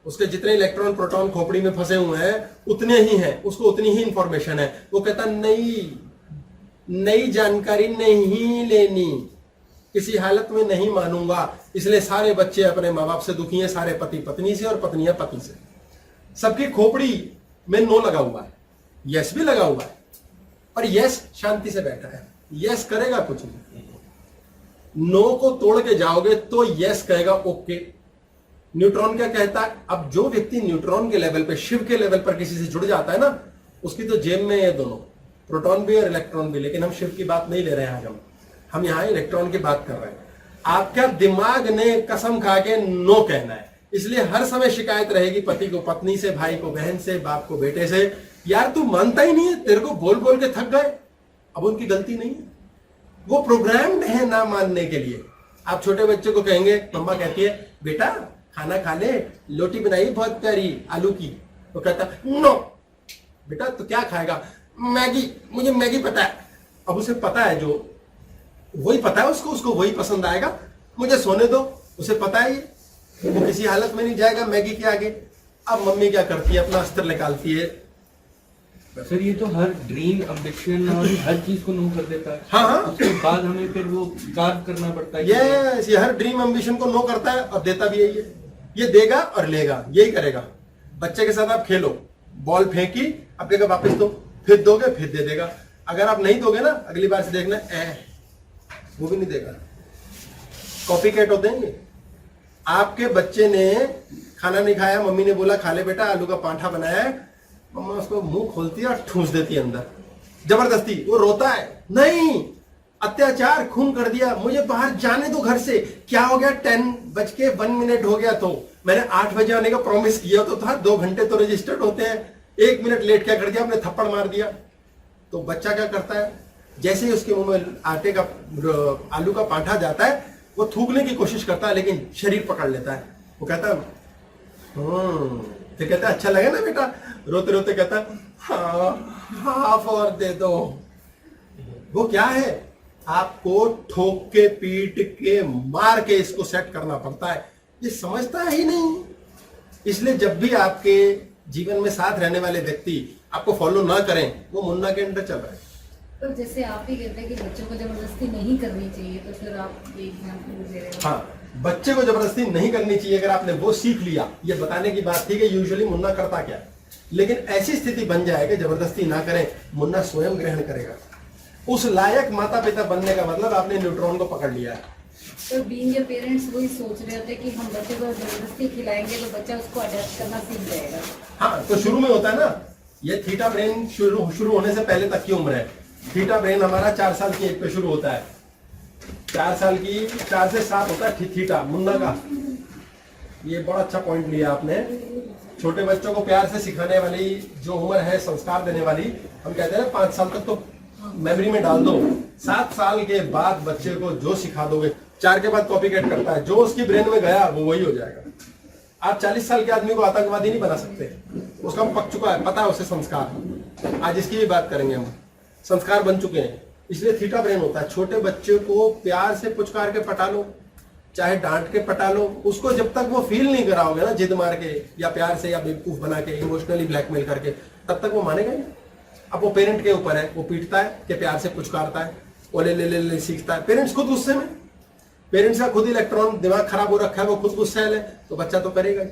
S1: उसके जितने इलेक्ट्रॉन प्रोटॉन खोपड़ी में फंसे हुए हैं उतने ही हैं, उसको उतनी ही इंफॉर्मेशन है। वो कहता नई जानकारी नहीं लेनी, किसी हालत में नहीं मानूंगा। इसलिए सारे बच्चे अपने माँ बाप से दुखी हैं, सारे पति पत्नी से और पत्नियां पति से। सबकी खोपड़ी में नो लगा हुआ है, यस भी लगा हुआ है, और यस शांति से बैठा है, यस करेगा कुछ नहीं। नो को तोड़ के जाओगे तो यस कहेगा ओके। न्यूट्रॉन क्या कहता है? अब जो व्यक्ति न्यूट्रॉन के लेवल पे, शिव के लेवल पर किसी से जुड़ जाता है ना, उसकी तो जेब में ये दोनों, प्रोटॉन भी और इलेक्ट्रॉन भी। लेकिन हम शिव की बात नहीं ले रहे हैं आज, हम यहां इलेक्ट्रॉन की बात कर रहे हैं। आपका दिमाग ने कसम खा के नो कहना है, इसलिए हर समय शिकायत रहेगी पति को पत्नी से, भाई को बहन से, बाप को बेटे से, यार तू मानता ही नहीं है, तेरे को बोल बोल के थक गए। अब उनकी गलती नहीं है, वो प्रोग्राम्ड है ना मानने के लिए। आप छोटे बच्चे को कहेंगे, मम्मा कहती है बेटा खाना खा ले, लोटी बनाई बहुत प्यारी आलू की, तो कहता नो। बेटा तो क्या खाएगा? मैगी, मुझे मैगी पता है। अब उसे पता है, जो वही पता है उसको वही पसंद आएगा, मुझे सोने दो, उसे पता है ये, वो किसी हालत में नहीं जाएगा मैगी के आगे। अब मम्मी क्या करती है, अपना अस्त्र निकालती है।
S2: सर ये तो हर ड्रीम, एम्बिशन और हर चीज को नो कर देता है।
S1: हाँ।
S2: उसके बाद हमें फिर वो कार्य करना पड़ता है।
S1: ये हर ड्रीम एम्बिशन को नो करता है और देता भी यही है। ये देगा और लेगा, यही करेगा। बच्चे के साथ आप खेलो, बॉल फेंकी, अब कहेगा वापस दो, फिर दोगे, फिर दे देगा। अगर आप नहीं दोगे ना, अगली बार से देखना वो भी नहीं देगा। कॉपी कैट होते हैं ये। आपके बच्चे ने खाना नहीं खाया, मम्मी ने बोला खा ले बेटा, आलू का पराठा बनाया है, मम्मा उसको मुंह खोलती है और ठूस देती है अंदर, जबरदस्ती। वो रोता है, नहीं अत्याचार, खून कर दिया, मुझे बाहर जाने दो घर से। क्या हो गया? 10:01 हो गया, तो मैंने 8 बजे आने का प्रॉमिस किया तो था, 2 घंटे तो रजिस्टर्ड होते हैं, 1 मिनट लेट क्या कर दिया आपने? थप्पड़ मार दिया। तो बच्चा क्या करता है, जैसे ही उसके मुंह में आटे का, आलू का पराठा जाता है, वो थूकने की कोशिश करता है, लेकिन शरीर पकड़ लेता है। वो कहता है फिर कहता है अच्छा लगे ना बेटा? रोते रोते कहता है हाँ, हाफ और दे दो। वो क्या है, आपको ठोक के, पीट के, मार के इसको सेट करना पड़ता है। ये समझता ही नहीं। इसलिए जब भी आपके जीवन में साथ रहने वाले व्यक्ति आपको फॉलो ना करें, वो मुन्ना के अंडर चल रहा है।
S3: तो जैसे आप ही कहते हैं कि बच्चों को जबरदस्ती नहीं करनी चाहिए, तो फिर आप ये एग्जाम्पल दे रहे हैं।
S1: हाँ, बच्चे को जबरदस्ती नहीं करनी चाहिए। अगर आपने वो सीख लिया, ये बताने की बात थी कि यूजुअली मुन्ना करता क्या है, लेकिन ऐसी स्थिति बन जाए कि जबरदस्ती ना करें, मुन्ना स्वयं ग्रहण करेगा। उस लायक माता पिता बनने का मतलब आपने न्यूट्रॉन को पकड़ लिया है।
S3: तो बीइंग ए पेरेंट्स वही सोच रहे होते कि हम बच्चे को जबरदस्ती खिलाएंगे तो बच्चा उसको अडेप्ट करना सीख जाएगा।
S1: हाँ, तो शुरू में होता है ना, ये थीटा ब्रेन शुरू होने से पहले तक की उम्र है। थीटा ब्रेन हमारा 4 साल की एज पे शुरू होता है। 4 साल की, 4 से 7 होता है थीटा मुन्ना का। ये बड़ा अच्छा पॉइंट लिया आपने। छोटे बच्चों को प्यार से सिखाने वाली जो उम्र है, संस्कार देने वाली, हम कहते हैं ना 5 साल तक तो मेमोरी में डाल दो। 7 साल के बाद बच्चे को जो सिखा दोगे, 4 के बाद कॉपी कैट करता है, जो उसकी ब्रेन में गया वो वही हो जाएगा। आप 40 साल के आदमी को आतंकवादी नहीं बना सकते, उसका पक चुका है, पता है उसे संस्कार। आज इसकी भी बात करेंगे हम, संस्कार बन चुके हैं, इसलिए थीटा ब्रेन होता है। छोटे बच्चे को प्यार से पुचकार के पटा लो, चाहे डांट के पटा लो, उसको जब तक वो फील नहीं कराओगे ना, जिद मार के या प्यार से या बेवकूफ बना के, इमोशनली ब्लैकमेल करके, तब तक वो मानेगा नहीं। अब वो पेरेंट के ऊपर है, वो पीटता है कि प्यार से पुचकारता है, वो ले ले ले ले सीखता है। पेरेंट्स खुद गुस्से में, पेरेंट्स का खुद इलेक्ट्रॉन दिमाग खराब हो रखा है, वो खुद गुस्सैल है, तो बच्चा तो करेगा ही।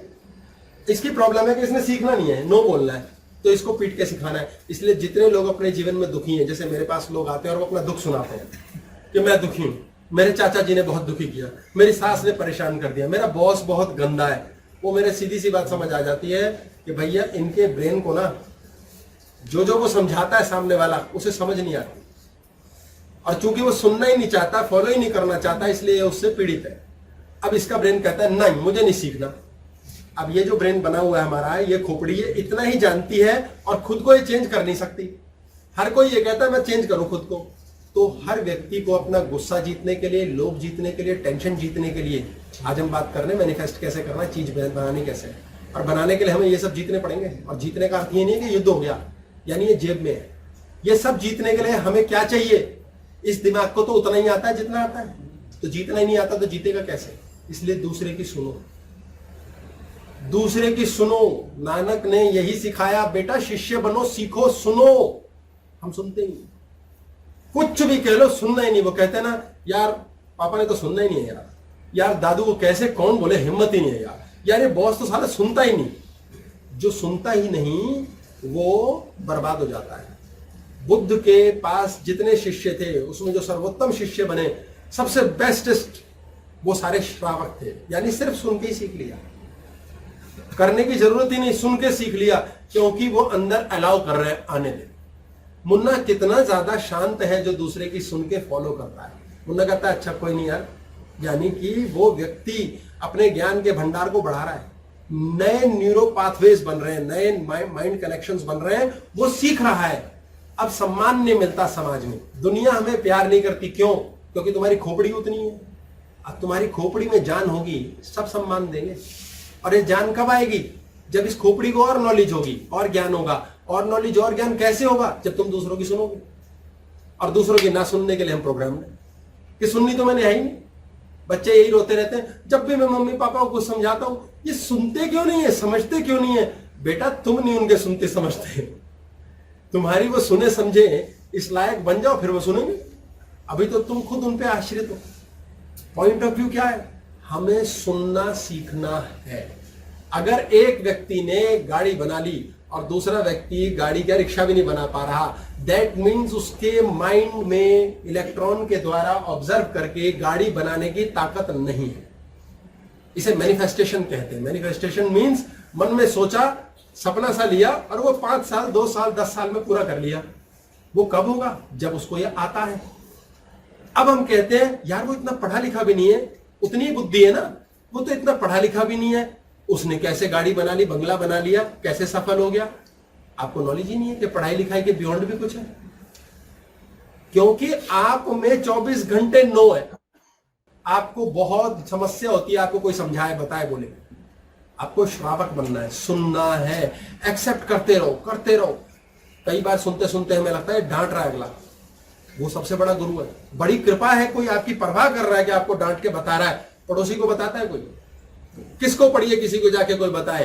S1: इसकी प्रॉब्लम है कि इसने सीखना नहीं है, नो बोलना है, तो इसको पीट के सिखाना है। इसलिए जितने लोग अपने जीवन में दुखी हैं, जैसे मेरे पास लोग आते हैं और वो अपना दुख सुनाते हैं कि मैं दुखी हूं, मेरे चाचा जी ने बहुत दुखी किया, मेरी सास ने परेशान कर दिया, मेरा बॉस बहुत गंदा है, वो मेरे सीधी सी बात समझ आ जाती है कि भैया इनके ब्रेन को ना जो जो वो समझाता है सामने वाला उसे समझ नहीं आती, और चूंकि वो सुनना ही नहीं चाहता, फॉलो ही नहीं करना चाहता, इसलिए उससे पीड़ित है। अब इसका ब्रेन कहता है नहीं, मुझे नहीं सीखना। अब ये जो ब्रेन बना हुआ है हमारा, ये खोपड़ी ये इतना ही जानती है और खुद को ये चेंज कर नहीं सकती। हर कोई ये कहता है मैं चेंज करूं खुद को। तो हर व्यक्ति को अपना गुस्सा जीतने के लिए, लोभ जीतने के लिए, टेंशन जीतने के लिए, आज हम बात कर रहे हैं मैनिफेस्ट कैसे करना है, चीज बनानी कैसे है। और बनाने के लिए हमें ये सब जीतने पड़ेंगे। और जीतने का अर्थ ये नहीं कि युद्ध हो गया, यानी ये जेब में है। ये सब जीतने के लिए हमें क्या चाहिए? इस दिमाग को तो उतना ही आता है जितना आता है, तो जीतना ही नहीं आता तो जीतेगा कैसे? इसलिए दूसरे की सुनो, दूसरे की सुनो। नानक ने यही सिखाया, बेटा शिष्य बनो, सीखो, सुनो। हम सुनते ही नहीं, कुछ भी कह लो सुनना ही नहीं। वो कहते हैं ना, यार पापा ने तो सुनना ही नहीं है यार, यार दादू को कैसे कौन बोले, हिम्मत ही नहीं है यार, यार ये बॉस तो साला सुनता ही नहीं। जो सुनता ही नहीं वो बर्बाद हो जाता है। बुद्ध के पास जितने शिष्य थे उसमें जो सर्वोत्तम शिष्य बने, सबसे बेस्टेस्ट, वो सारे श्रावक थे, यानी सिर्फ सुन के ही सीख लिया, करने की जरूरत ही नहीं, सुन के सीख लिया, क्योंकि वो अंदर अलाउ कर रहे हैं आने दे। मुन्ना कितना ज्यादा शांत है जो दूसरे की सुन के फॉलो करता है। मुन्ना कहता है अच्छा कोई नहीं यार, यानी कि वो व्यक्ति अपने ज्ञान के भंडार को बढ़ा रहा है, नए न्यूरो पाथवेज बन रहे हैं, नए माइंड कनेक्शंस बन रहे हैं, वो सीख रहा है। अब सम्मान नहीं मिलता समाज में, दुनिया हमें प्यार नहीं करती। क्यों? क्योंकि तुम्हारी खोपड़ी उतनी है। अब तुम्हारी खोपड़ी में जान होगी, सब सम्मान देंगे। और ये जान कब आएगी? जब इस खोपड़ी को और नॉलेज होगी, और ज्ञान होगा। और नॉलेज और ज्ञान कैसे होगा? जब तुम दूसरों की सुनोगे। और दूसरों की ना सुनने के लिए हम प्रोग्राम में कि सुननी तो मैंने है ही नहीं। बच्चे यही रोते रहते हैं, जब भी मैं मम्मी पापा को कुछ समझाता हूं, ये सुनते क्यों नहीं है, समझते क्यों नहीं है? बेटा तुम नहीं उनके सुनते समझते, तुम्हारी वो सुने समझे इस लायक बन जाओ, फिर वो सुनेंगे। अभी तो तुम खुद उन पे आश्रित हो। पॉइंट ऑफ व्यू क्या है? हमें सुनना सीखना है। अगर एक व्यक्ति ने गाड़ी बना ली और दूसरा व्यक्ति गाड़ी का रिक्शा भी नहीं बना पा रहा, दैट मीन्स उसके माइंड में इलेक्ट्रॉन के द्वारा ऑब्जर्व करके गाड़ी बनाने की ताकत नहीं है। इसे मैनिफेस्टेशन कहते हैं। मैनिफेस्टेशन मीन्स मन में सोचा, सपना सा लिया और वो 5 साल 2 साल 10 साल में पूरा कर लिया। वो कब होगा? जब उसको ये आता है। अब हम कहते हैं यार वो इतना पढ़ा लिखा भी नहीं है, उतनी बुद्धि है ना, वो तो इतना पढ़ा लिखा भी नहीं है, उसने कैसे गाड़ी बना ली, बंगला बना लिया, कैसे सफल हो गया? आपको नॉलेज ही नहीं है कि पढ़ाई लिखाई के बियॉन्ड भी कुछ है, क्योंकि आप में 24 घंटे नो है। आपको बहुत समस्या होती है, आपको कोई समझाए बताए बोले, आपको श्रावक बनना है, सुनना है, एक्सेप्ट करते रहो, करते रहो। कई बार सुनते सुनते हमें लगता है डांट रहा है अगला, वो सबसे बड़ा गुरु है। बड़ी कृपा है कोई आपकी परवाह कर रहा है कि आपको डांट के बता रहा है। पड़ोसी को बताता है कोई? किसको पढ़िए किसी को जाके कोई बताए?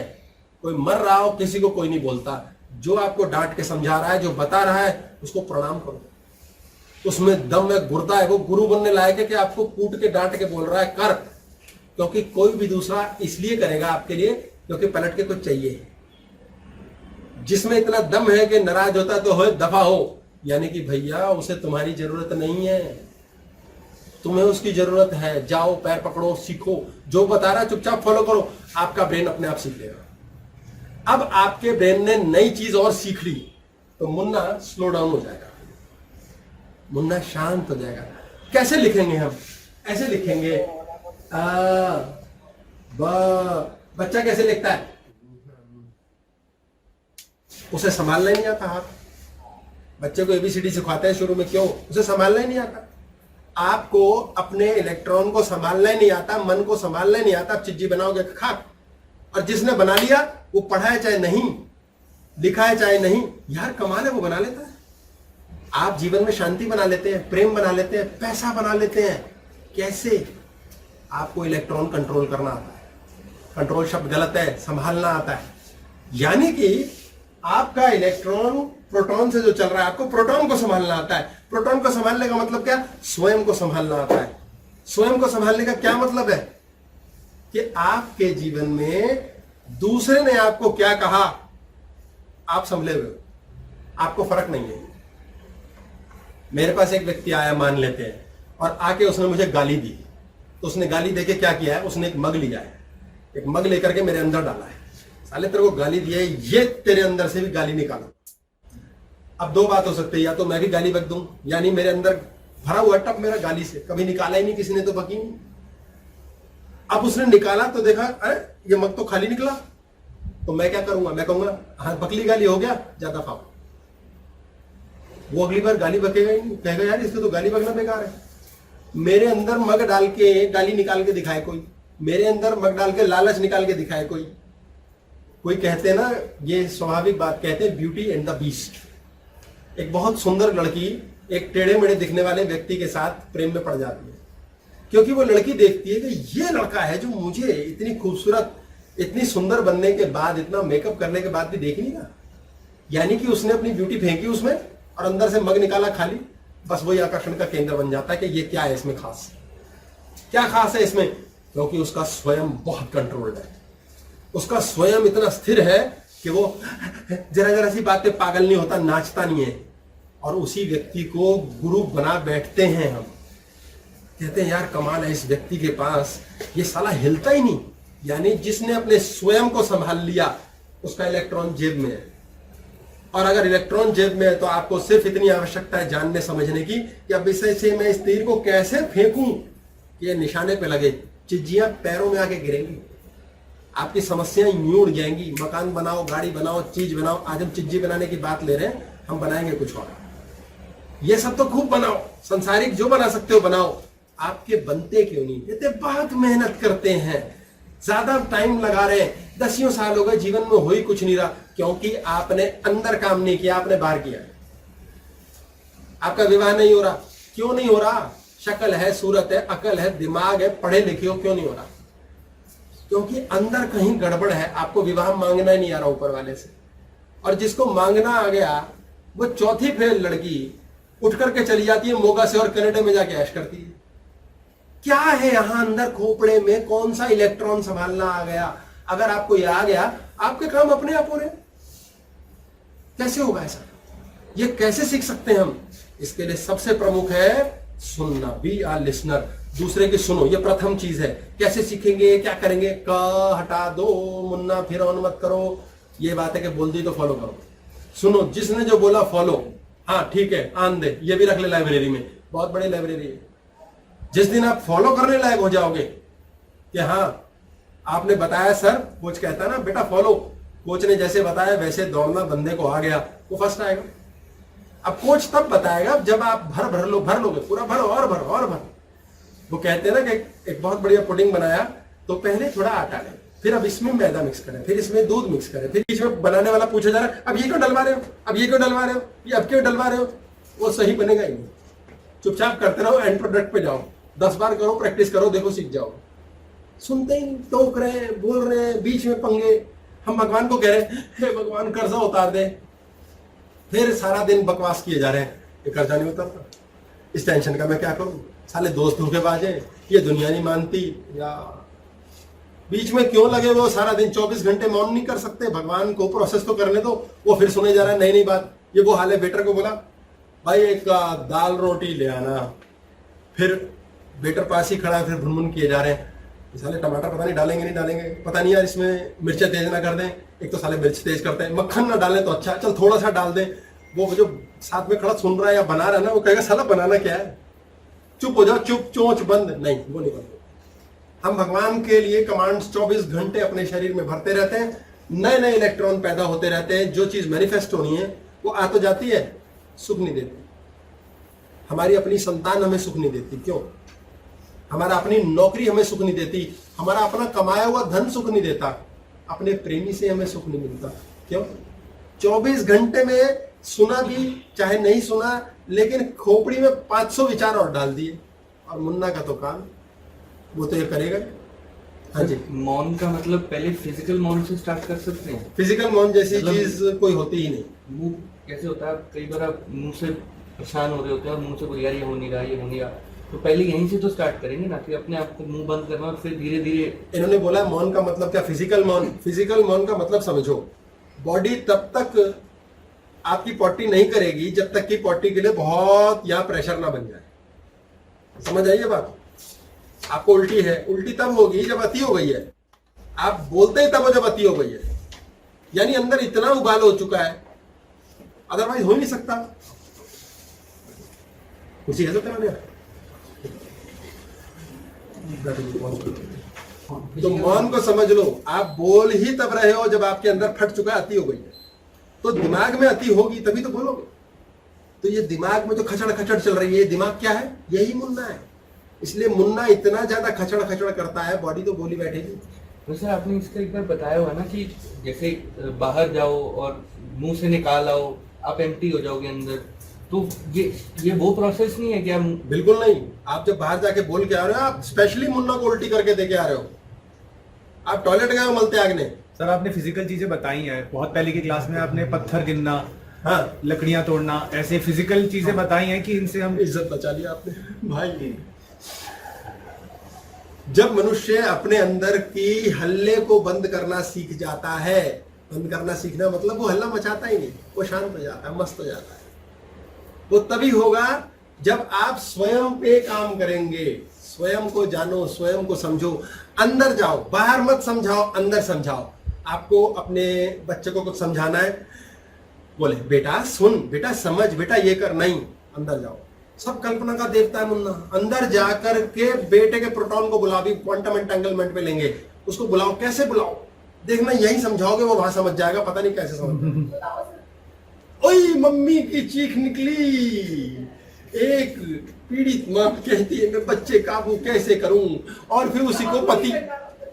S1: कोई मर रहा हो किसी को कोई नहीं बोलता। जो आपको डांट के समझा रहा है, जो बता रहा है, उसको प्रणाम करो। उसमें दम है, गुर्दा है, वो गुरु बनने लायक है कि आपको कूट के डांट के बोल रहा है कर, क्योंकि कोई भी दूसरा इसलिए करेगा आपके लिए क्योंकि पलट के कुछ चाहिए। जिसमें इतना दम है कि नाराज होता तो हो दफा हो, यानी कि भैया उसे तुम्हारी जरूरत नहीं है, तुम्हें उसकी जरूरत है। जाओ, पैर पकड़ो, सीखो, जो बता रहा है चुपचाप फॉलो करो, आपका ब्रेन अपने आप सीख लेगा। अब आपके ब्रेन ने नई चीज और सीख ली तो मुन्ना स्लो डाउन हो जाएगा, मुन्ना शांत हो जाएगा। कैसे लिखेंगे हम? ऐसे लिखेंगे बच्चा कैसे लिखता है? उसे संभालना ही नहीं आता हाथ। बच्चे को एबीसीडी सिखाते हैं शुरू में, क्यों? उसे संभालना ही नहीं आता। आपको अपने इलेक्ट्रॉन को संभालना ही नहीं आता, मन को संभालना ही नहीं आता। आप चिज्जी बनाओगे खाक, और जिसने बना लिया वो पढ़ा है चाहे नहीं, लिखा है चाहे नहीं, यार कमाल है, वो बना लेता है। आप जीवन में शांति बना लेते हैं, प्रेम बना लेते हैं, पैसा बना लेते हैं। कैसे? आपको इलेक्ट्रॉन कंट्रोल करना आता है। कंट्रोल शब्द गलत है, संभालना आता है। यानी कि आपका इलेक्ट्रॉन प्रोटॉन से जो चल रहा है, आपको प्रोटॉन को संभालना आता है। प्रोटॉन को संभालने का मतलब क्या? स्वयं को संभालना आता है। स्वयं को संभालने का क्या मतलब है कि आपके जीवन में दूसरे ने आपको क्या कहा, आप संभले हुए हो, आपको फर्क नहीं है। मेरे पास एक व्यक्ति आया, मान लेते हैं, और आके उसने मुझे गाली दी, तो उसने गाली देके क्या किया है, उसने एक मग लिया है, एक मग लेकर के मेरे अंदर डाला है। साले तेरे को गाली दिया है, ये तेरे अंदर से भी गाली निकाला। अब दो बात हो सकती है, या तो मैं भी गाली बक दूं, यानी मेरे अंदर भरा हुआ टप मेरा गाली से, कभी निकाला ही नहीं किसी ने, तो बकी नहीं। अब उसने निकाला तो देखा अरे ये मग तो खाली निकला, तो मैं क्या करूंगा, मैं कहूंगा हाँ बकली गाली हो गया, ज्यादा खाओ। वो अगली बार गाली बकेगा ही नहीं, कहेगा यार इसको तो गाली बकना बेकार है। मेरे अंदर मग डाल के गाली निकाल के दिखाए कोई, मेरे अंदर मग डाल के लालच निकाल के दिखाए कोई। कोई कहते हैं ना, ये स्वाभाविक बात कहते हैं, ब्यूटी एंड द बीस्ट। एक बहुत सुंदर लड़की एक टेढ़े मेढ़े दिखने वाले व्यक्ति के साथ प्रेम में पड़ जाती है, क्योंकि वो लड़की देखती है कि ये लड़का है जो मुझे इतनी खूबसूरत, इतनी सुंदर बनने के बाद, इतना मेकअप करने के बाद भी देख नहीं रहा। यानी कि उसने अपनी ब्यूटी फेंकी उसमें और अंदर से मग निकाला खाली। बस वही आकर्षण का केंद्र बन जाता है कि ये क्या है इसमें खास, क्या खास है इसमें, क्योंकि उसका स्वयं बहुत कंट्रोल्ड है, उसका स्वयं इतना स्थिर है कि वो जरा जरा सी बातें पागल नहीं होता, नाचता नहीं है। और उसी व्यक्ति को गुरु बना बैठते हैं हम, कहते हैं यार कमाल है इस व्यक्ति के पास, ये साला हिलता ही नहीं। यानी जिसने अपने स्वयं को संभाल लिया, उसका इलेक्ट्रॉन जेब में है। और अगर इलेक्ट्रॉन जेब में है तो आपको सिर्फ इतनी आवश्यकता है जानने समझने की कि अब इसे से मैं इस तीर को कैसे फेंकूं कि ये निशाने पे लगे, चिज्जियां पैरों में आके गिरेंगी, आपकी समस्याएं यूं उड़ जाएंगी। मकान बनाओ, गाड़ी बनाओ, चीज बनाओ। आज हम चिज्जी बनाने की बात ले रहे हैं, हम बनाएंगे कुछ और। ये सब तो खूब बनाओ, संसारिक जो बना सकते हो बनाओ, आपके बनते क्यों नहीं? इतने बहुत मेहनत करते हैं, ज्यादा टाइम लगा रहे हैं, 10 साल हो गए, जीवन में हो ही कुछ नहीं रहा, क्योंकि आपने अंदर काम नहीं किया, आपने बाहर किया। आपका विवाह नहीं हो रहा, क्यों नहीं हो रहा? शक्ल है, सूरत है, अकल है, दिमाग है, पढ़े लिखे हो, क्यों नहीं हो रहा? क्योंकि अंदर कहीं गड़बड़ है। आपको विवाह मांगना ही नहीं आ रहा ऊपर वाले से, और जिसको मांगना आ गया वो चौथी फेल लड़की उठ करके चली जाती है मोगा से और कनाडा में जाके ऐश करती है। क्या है यहां अंदर खोपड़े में, कौन सा इलेक्ट्रॉन संभालना आ गया? अगर आपको ये आ गया, आपके काम अपने आप हो रहे। कैसे होगा ऐसा? ये कैसे सीख सकते हैं हम? इसके लिए सबसे प्रमुख है सुनना, बी आ लिसनर। दूसरे की सुनो, ये प्रथम चीज है। कैसे सीखेंगे, क्या करेंगे? क हटा दो, मुन्ना फिर ऑन मत करो। ये बात है कि बोल दी तो फॉलो करो। सुनो, जिसने जो बोला फॉलो, हाँ ठीक है आन दे, ये भी रख ले लाइब्रेरी में, बहुत बड़ी लाइब्रेरी है। जिस दिन आप फॉलो करने लायक हो जाओगे कि हाँ आपने बताया सर, कोच कहता है ना बेटा फॉलो, कोच ने जैसे बताया वैसे दौड़ना बंदे को आ गया, वो फर्स्ट आएगा। अब कोच तब बताएगा जब आप भर लोगे, पूरा भरो और भरो और भरो। वो कहते हैं ना कि एक बहुत बढ़िया पुडिंग बनाया तो पहले थोड़ा आटा लें, फिर अब इसमें मैदा मिक्स करें, फिर इसमें दूध मिक्स करें, फिर बीच में बनाने वाला पूछा जा रहा है अब ये क्यों डलवा रहे हो, अब ये क्यों डलवा रहे हो, ये अब क्यों डलवा रहे हो? वो सही बनेगा ही नहीं। चुपचाप करते रहो, एंड प्रोडक्ट पे जाओ, 10 बार करो, प्रैक्टिस करो, देखो सीख जाओ। सुनते ही टोक रहे हैं, बोल रहे हैं, बीच में पंगे। हम भगवान को कह रहे हैं हे भगवान कर्जा उतार दे, फिर सारा दिन बकवास किए जा रहे हैं ये कर्जा नहीं उतरता, इस टेंशन का मैं क्या करूं, साले दोस्त धोखेबाज हैं, ये दुनिया नहीं मानती। या बीच में क्यों लगे वो सारा दिन 24 घंटे मौन नहीं कर सकते? भगवान को प्रोसेस तो करने दो। वो फिर सुने जा रहा है नई नई बात। ये वो हाल है, वेटर को बोला भाई एक दाल रोटी ले आना, फिर वेटर पास ही खड़ा है, फिर भुनभुन किए जा रहे हैं साले टमाटर पता नहीं डालेंगे नहीं डालेंगे, पता नहीं यार इसमें मिर्चा तेज ना कर दें, एक तो साले मिर्च तेज करते हैं, मक्खन ना डालें तो अच्छा, चल थोड़ा सा डाल दें। वो जो साथ में खड़ा सुन रहा है या बना रहा है ना, वो कहेगा साला बनाना क्या है, चुप हो जाओ, चुप चोंच बंद। नहीं, वो नहीं बनते। हम भगवान के लिए कमांड्स 24 घंटे अपने शरीर में भरते रहते हैं, नए नए इलेक्ट्रॉन पैदा होते रहते हैं। जो चीज मैनिफेस्ट होनी है वो आ तो जाती है, सुख नहीं देती। हमारी अपनी संतान हमें सुख नहीं देती, क्यों? हमारा अपनी नौकरी हमें सुख नहीं देती, हमारा अपना कमाया हुआ धन सुख नहीं देता, अपने प्रेमी से हमें सुख नहीं मिलता, क्यों? 24 घंटे में सुना भी चाहे नहीं सुना, लेकिन खोपड़ी में 500 विचार और डाल दिए, और मुन्ना का तो काम वो तो ये करेगा। हाँ जी,
S2: मौन का मतलब पहले फिजिकल मौन से स्टार्ट कर सकते हैं।
S1: फिजिकल मौन जैसी चीज कोई होती ही नहीं।
S2: मुंह कैसे होता है, कई बार आप मुंह से परेशान हो रहे होते हैं और मुंह से कोई यार ये हो नहीं रहा, ये हो नहीं रहा, तो पहले यहीं से तो स्टार्ट करेंगे ना, कि अपने आप को मुंह बंद करना और फिर धीरे धीरे।
S1: इन्होंने बोला मौन का मतलब क्या, फिजिकल मौन। फिजिकल मौन का मतलब समझो, बॉडी तब तक आपकी पॉटी नहीं करेगी जब तक कि पॉटी के लिए बहुत यहाँ प्रेशर ना बन जाए। समझ आइए बात। आपको उल्टी है, उल्टी तब होगी जब अति हो गई है। आप बोलते ही तब हो जब अति हो गई है, यानी अंदर इतना उबाल हो चुका है, अदरवाइज हो ही नहीं सकता। कुर्सी है सकते ना। तो मौन को समझ लो, आप बोल ही तब रहे हो जब आपके अंदर फट चुका है, अति हो गई है। तो दिमाग में अति होगी तभी तो बोलोगे। तो ये दिमाग में जो खचड़ खचड़ चल रही है, दिमाग क्या है? यही मुन्ना है। इसलिए मुन्ना इतना ज्यादा खचड़ खचड़ करता है, बॉडी तो बोली बैठेगी।
S2: तो सर आपने इसका एक बार बताया हुआ ना कि जैसे बाहर जाओ और मुंह से निकाल आओ, आप एम्प्टी हो जाओगे अंदर, तो ये वो प्रोसेस नहीं है क्या?
S1: बिल्कुल नहीं। आप जब बाहर जाके बोल के आ रहे हो, आप स्पेशली मुन्ना को उल्टी करके देके आ रहे हो। आप टॉयलेट गए हो, मल त्यागने।
S4: सर आपने फिजिकल चीजें बताई हैं, बहुत पहले की क्लास में आपने पत्थर गिनना,
S1: हाँ,
S4: लकड़ियां तोड़ना, ऐसे फिजिकल चीजें बताई हैं कि इनसे हम
S1: इज्जत बचा ली आपने भाई। जब मनुष्य अपने अंदर की हल्ले को बंद करना सीख जाता है, बंद करना सीखना मतलब वो हल्ला मचाता ही नहीं, वो शांत हो जाता है, मस्त हो जाता है। वो तभी होगा जब आप स्वयं पे काम करेंगे। स्वयं को जानो, स्वयं को समझो, अंदर जाओ, बाहर मत समझाओ, अंदर समझाओ। आपको अपने बच्चे को कुछ समझाना है, बोले बेटा सुन, बेटा समझ, बेटा ये कर, नहीं, अंदर जाओ। सब कल्पना का देवता है मुन्ना। अंदर जाकर के बेटे के प्रोटॉन को बुलाओ, भी क्वांटम एंटेंगलमेंट पे लेंगे उसको, बुलाओ। कैसे बुलाओ? देखना, यही समझाओगे वो वहां समझ जाएगा, पता नहीं कैसे समझ। ओए मम्मी की चीख निकली। एक पीड़ित मां कहती है मैं बच्चे काबू कैसे करूं, और फिर उसी को पति,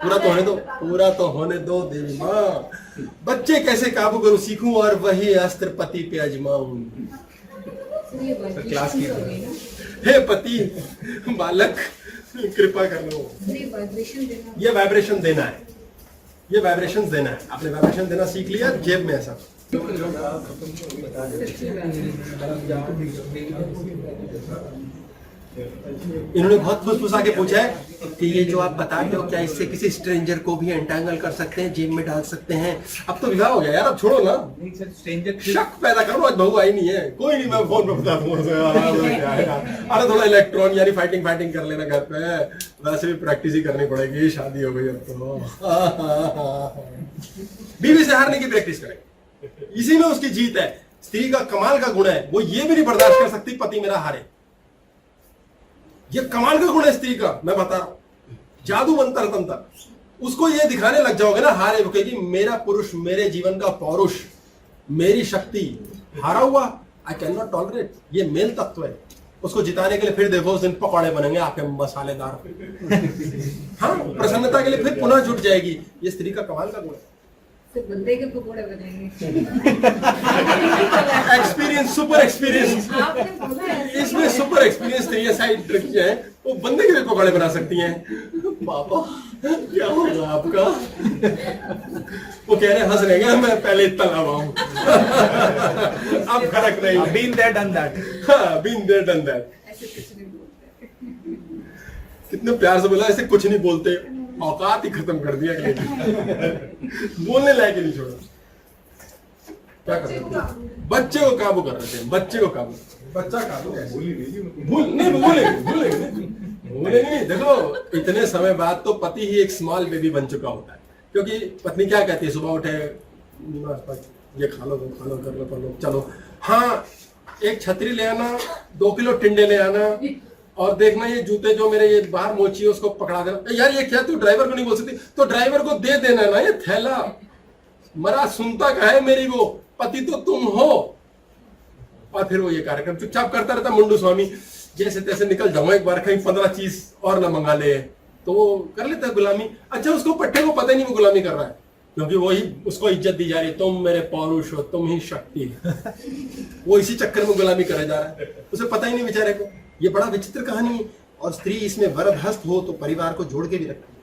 S1: पूरा तो होने दो, पूरा तो होने दो देवी मां, बच्चे कैसे काबू करूं सीखूं, और वही अस्त्र पति पे आजमाऊं।
S4: क्लास की
S1: हे पति बालक कृपा कर लो। ये वाइब्रेशन देना है, ये वाइब्रेशन देना है। आपने वाइब्रेशन देना सीख लिया, जेब में ऐसा। इन्होंने बहुत फुसफुसा के पूछा है कि ये जो आप बताते हो क्या इससे किसी स्ट्रेंजर को भी एंटेंगल कर सकते हैं, जेब में डाल सकते हैं? अब तो विवाह हो गया यार, अब छोड़ो ना, शक पैदा करो। आज बहू आई नहीं है, कोई नहीं, मैं फोन पे बता दूंगा। अरे थोड़ा इलेक्ट्रॉन यानी फाइटिंग कर लेना घर पे, वैसे भी प्रैक्टिस ही करनी पड़ेगी, शादी हो गई अब तो। बीवी से हारने की प्रैक्टिस करें, इसी में उसकी जीत है। स्त्री का कमाल का गुण है, वो ये भी नहीं बर्दाश्त कर सकती पति मेरा हारे। ये कमाल का गुण है स्त्री का, मैं बता रहा हूं, जादू बनता तंत्र। उसको ये दिखाने लग जाओगे ना हारे, वो कहेगी मेरा पुरुष, मेरे जीवन का पौरुष, मेरी शक्ति हारा हुआ, आई कैन नॉट टॉलरेट। ये मेल तत्व है। उसको जिताने के लिए फिर देखो उस दिन पकौड़े बनेंगे आपके मसालेदार। हाँ, प्रसन्नता के लिए फिर पुनः जुट जाएगी। ये स्त्री का कमाल का गुण है।
S3: बंदे के पकौड़े बनेंगे।
S1: एक्सपीरियंस, सुपर एक्सपीरियंस, इसमें सुपर एक्सपीरियंस थी। ये साइड रखी है, वो बंदे के भी पकौड़े बना सकती हैं। पापा क्या होगा आपका? वो कह रहे हंस रहे हैं, मैं पहले इतना लावा हूं। अब फर्क नहीं,
S4: बीन देयर डन दैट।
S1: हाँ, बीन देयर डन दैट।
S3: ऐसे कुछ नहीं बोलते।
S1: कितने प्यार से बोला, ऐसे कुछ नहीं बोलते, औकात ही खत्म कर दिया। बोलने लायक ही नहीं छोड़ा। क्या कर रहे थे? बच्चे को काबू कर रहे थे, बच्चे को काबू। बच्चा काबू कैसे? भूलेंगे नहीं। देखो इतने समय बाद तो पति ही एक स्मॉल बेबी बन चुका होता है, क्योंकि पत्नी क्या कहती है, सुबह उठे ये खा लो, कर लो, चलो। हाँ, एक छतरी ले आना, 2 किलो टिंडे ले आना, और देखना ये जूते जो मेरे ये बाहर मोची है उसको पकड़ा देना। यार ये क्या, तू ड्राइवर को नहीं बोल सकती? तो ड्राइवर को दे देना ना ये थैला। मरा सुनता का है मेरी, वो पति तो तुम हो। और फिर वो ये कार्यक्रम चुपचाप करता रहता मुंडू स्वामी, जैसे तैसे निकल जाऊंगा, एक बार कहीं 15 चीज और ना मंगा ले, तो वो कर लेता है गुलामी। अच्छा, उसको पट्टे को पता ही नहीं वो गुलामी कर रहा है, क्योंकि वही उसको इज्जत दी जा रही है, तुम मेरे पौरुष हो, तुम ही शक्ति। वो इसी चक्कर में गुलामी करे जा रहा है, उसे पता ही नहीं बेचारे को। ये बड़ा विचित्र कहानी है। और स्त्री इसमें वरदहस्त हो तो परिवार को जोड़ के भी रखती है।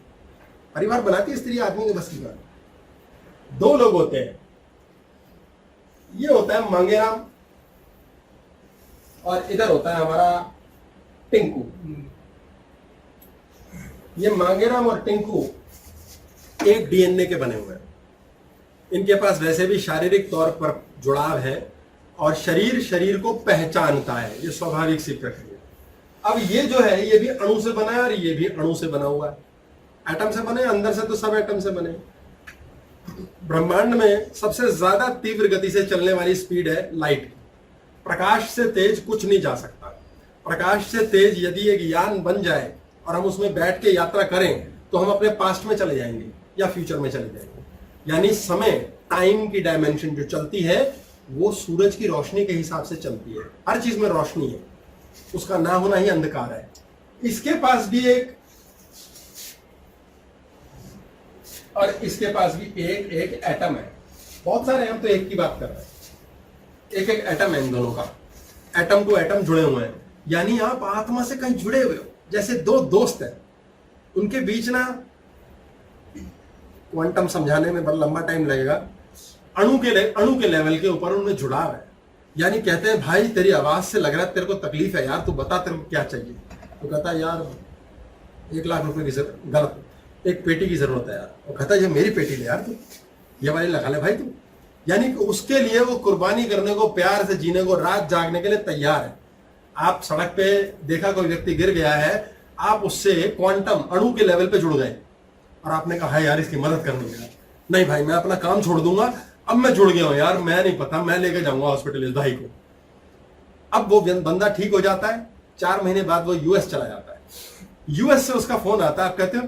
S1: परिवार बनाती है स्त्री, आदमी के बस की बात। 2 लोग होते हैं, ये होता है मांगेराम, और इधर होता है हमारा टिंकू। ये मांगेराम और टिंकू एक डीएनए के बने हुए हैं। इनके पास वैसे भी शारीरिक तौर पर जुड़ाव है और शरीर शरीर को पहचानता है, ये स्वाभाविक सी प्रक्रिया। अब ये जो है ये भी अणु से बना है और ये भी अणु से बना हुआ है। एटम से बने, अंदर से तो सब एटम से बने। ब्रह्मांड में सबसे ज्यादा तीव्र गति से चलने वाली स्पीड है लाइट की। प्रकाश से तेज कुछ नहीं जा सकता। प्रकाश से तेज यदि एक यान बन जाए और हम उसमें बैठ के यात्रा करें तो हम अपने पास्ट में चले जाएंगे या फ्यूचर में चले जाएंगे। यानी समय, टाइम की डायमेंशन जो चलती है वो सूरज की रोशनी के हिसाब से चलती है। हर चीज में रोशनी है, उसका ना होना ही अंधकार है। इसके पास भी एक और इसके पास भी एक एटम है। बहुत सारे, हम तो एक की बात कर रहे हैं। एक एटम है इन दोनों का। एटम टू एटम जुड़े हुए हैं, यानी आप आत्मा से कहीं जुड़े हुए हो। जैसे दो दोस्त हैं, उनके बीच ना, क्वांटम समझाने में बड़ा लंबा टाइम लगेगा, अणु के लेवल के ऊपर उनमें जुड़ाव है। यानी कहते हैं भाई तेरी आवाज से लग रहा है तेरे को तकलीफ है यार, तू बता तेरे को क्या चाहिए। तो कहता है यार 1 लाख रुपए की गलत, एक पेटी की जरूरत है यार। वो कहता है ये मेरी पेटी ले यार, तू ये वाली लगा ले भाई तू। यानी कि उसके लिए वो कुर्बानी करने को, प्यार से जीने को, रात जागने के लिए तैयार है। आप सड़क पे देखा कोई व्यक्ति गिर गया है, आप उससे क्वांटम अणु के लेवल पे जुड़ गए और आपने कहा यार इसकी मदद करनी है। नहीं भाई मैं अपना काम छोड़ दूंगा, अब मैं जुड़ गया हूं यार, मैं नहीं पता, मैं लेके जाऊंगा हॉस्पिटल इस भाई को। अब वो बंदा ठीक हो जाता है, 4 महीने बाद वो यूएस चला जाता है। यूएस से उसका फोन आता है, आप कहते हो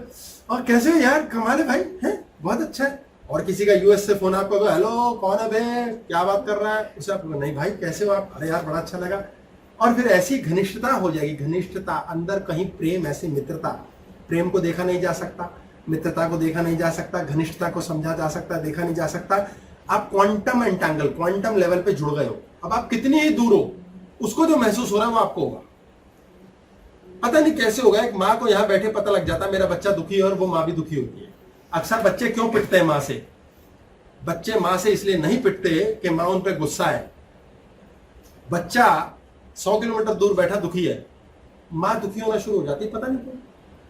S1: और कैसे हो यार, कमाल है भाई, है बहुत अच्छा है। और किसी का यूएस से फोन आपको, हेलो कौन है बे, क्या बात कर रहा है, उसे आप नहीं भाई कैसे हो आप, अरे यार बड़ा अच्छा लगा। और फिर ऐसी घनिष्ठता हो जाएगी। घनिष्ठता, अंदर कहीं प्रेम, ऐसी मित्रता। प्रेम को देखा नहीं जा सकता, मित्रता को देखा नहीं जा सकता, घनिष्ठता को समझा जा सकता, देखा नहीं जा सकता। आप क्वांटम एंटेंगल, क्वांटम लेवल पे जुड़ गए हो। अब आप कितनी ही दूर हो, उसको जो महसूस हो रहा है वो आपको होगा। पता नहीं कैसे होगा, एक माँ को यहाँ बैठे पता लग जाता है मेरा बच्चा दुखी है, और वो माँ भी दुखी होती है। अक्सर बच्चे क्यों पिटते हैं माँ से? बच्चे माँ से इसलिए नहीं पिटते कि माँ उन पर गुस्सा है। बच्चा 100 किलोमीटर दूर बैठा दुखी है, माँ दुखी होना शुरू हो जाती है, पता नहीं क्यों।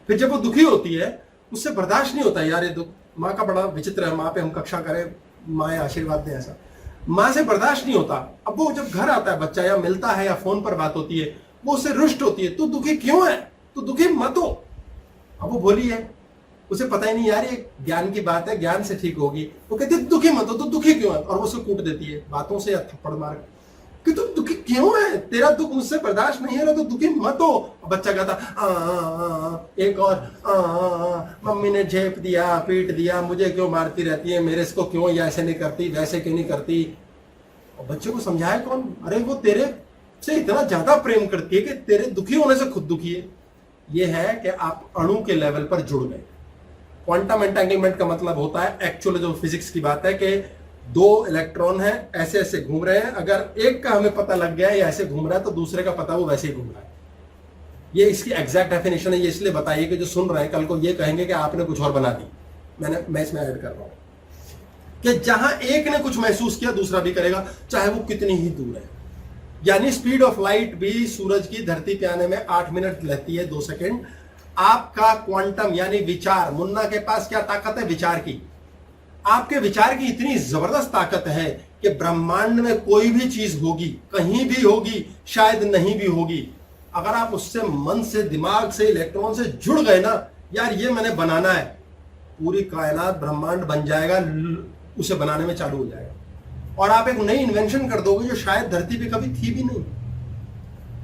S1: फिर जब वो दुखी होती है, उससे बर्दाश्त नहीं होता यार ये दुख। माँ का बड़ा विचित्र है, माँ पे हम कक्षा करें, माँ आशीर्वाद दें, ऐसा माँ से बर्दाश्त नहीं होता। अब वो जब घर आता है बच्चा, या मिलता है या फोन पर बात होती है, वो उससे रुष्ट होती है, तू दुखी क्यों है, तू दुखी मत हो। अब वो बोली है, उसे पता ही नहीं यार ये ज्ञान की बात है, ज्ञान से ठीक होगी। वो कहती है दुखी मत हो, तो दुखी क्यों है, और वो उसे कूट देती है बातों से या थप्पड़ मार कि तू दुखी क्यों है, तेरा दुख मुझसे बर्दाश्त नहीं है ना, तो दुखी मत हो। बच्चा कहता एक और मम्मी ने झेप दिया, पीट दिया, मुझे क्यों मारती रहती है, मेरे को क्यों ये ऐसे नहीं करती, वैसे क्यों नहीं करती। और बच्चे को समझाए कौन? अरे वो तेरे से इतना ज्यादा प्रेम करती है कि तेरे दुखी होने से खुद दुखी है। ये है कि आप अणु के लेवल पर जुड़ गए। क्वांटम एंटेंगलमेंट का मतलब होता है, एक्चुअली जो फिजिक्स की बात है, कि 2 इलेक्ट्रॉन हैं, ऐसे ऐसे घूम रहे हैं, अगर एक का हमें पता लग गया है ऐसे घूम रहा है, तो दूसरे का पता वो वैसे ही घूम रहा है। ये इसकी एग्जैक्ट डेफिनेशन है। ये इसलिए बताइए कि जो सुन रहे हैं कल को ये कहेंगे कि आपने कुछ और बना दी। मैं इसमें ऐड कर रहा हूं कि जहां एक ने कुछ महसूस किया दूसरा भी करेगा, चाहे वो कितनी ही दूर है। यानी स्पीड ऑफ लाइट भी सूरज की धरती पे आने में 8 मिनट लगती है, 2 सेकेंड। आपका क्वांटम यानी विचार, मुन्ना के पास क्या ताकत है? विचार की। आपके विचार की इतनी जबरदस्त ताकत है कि ब्रह्मांड में कोई भी चीज होगी, कहीं भी होगी, शायद नहीं भी होगी, अगर आप उससे मन से, दिमाग से, इलेक्ट्रॉन से जुड़ गए ना, यार ये मैंने बनाना है, पूरी कायनात, ब्रह्मांड बन जाएगा, उसे बनाने में चालू हो जाएगा। और आप एक नई इन्वेंशन कर दोगे जो शायद धरती पे कभी थी भी नहीं।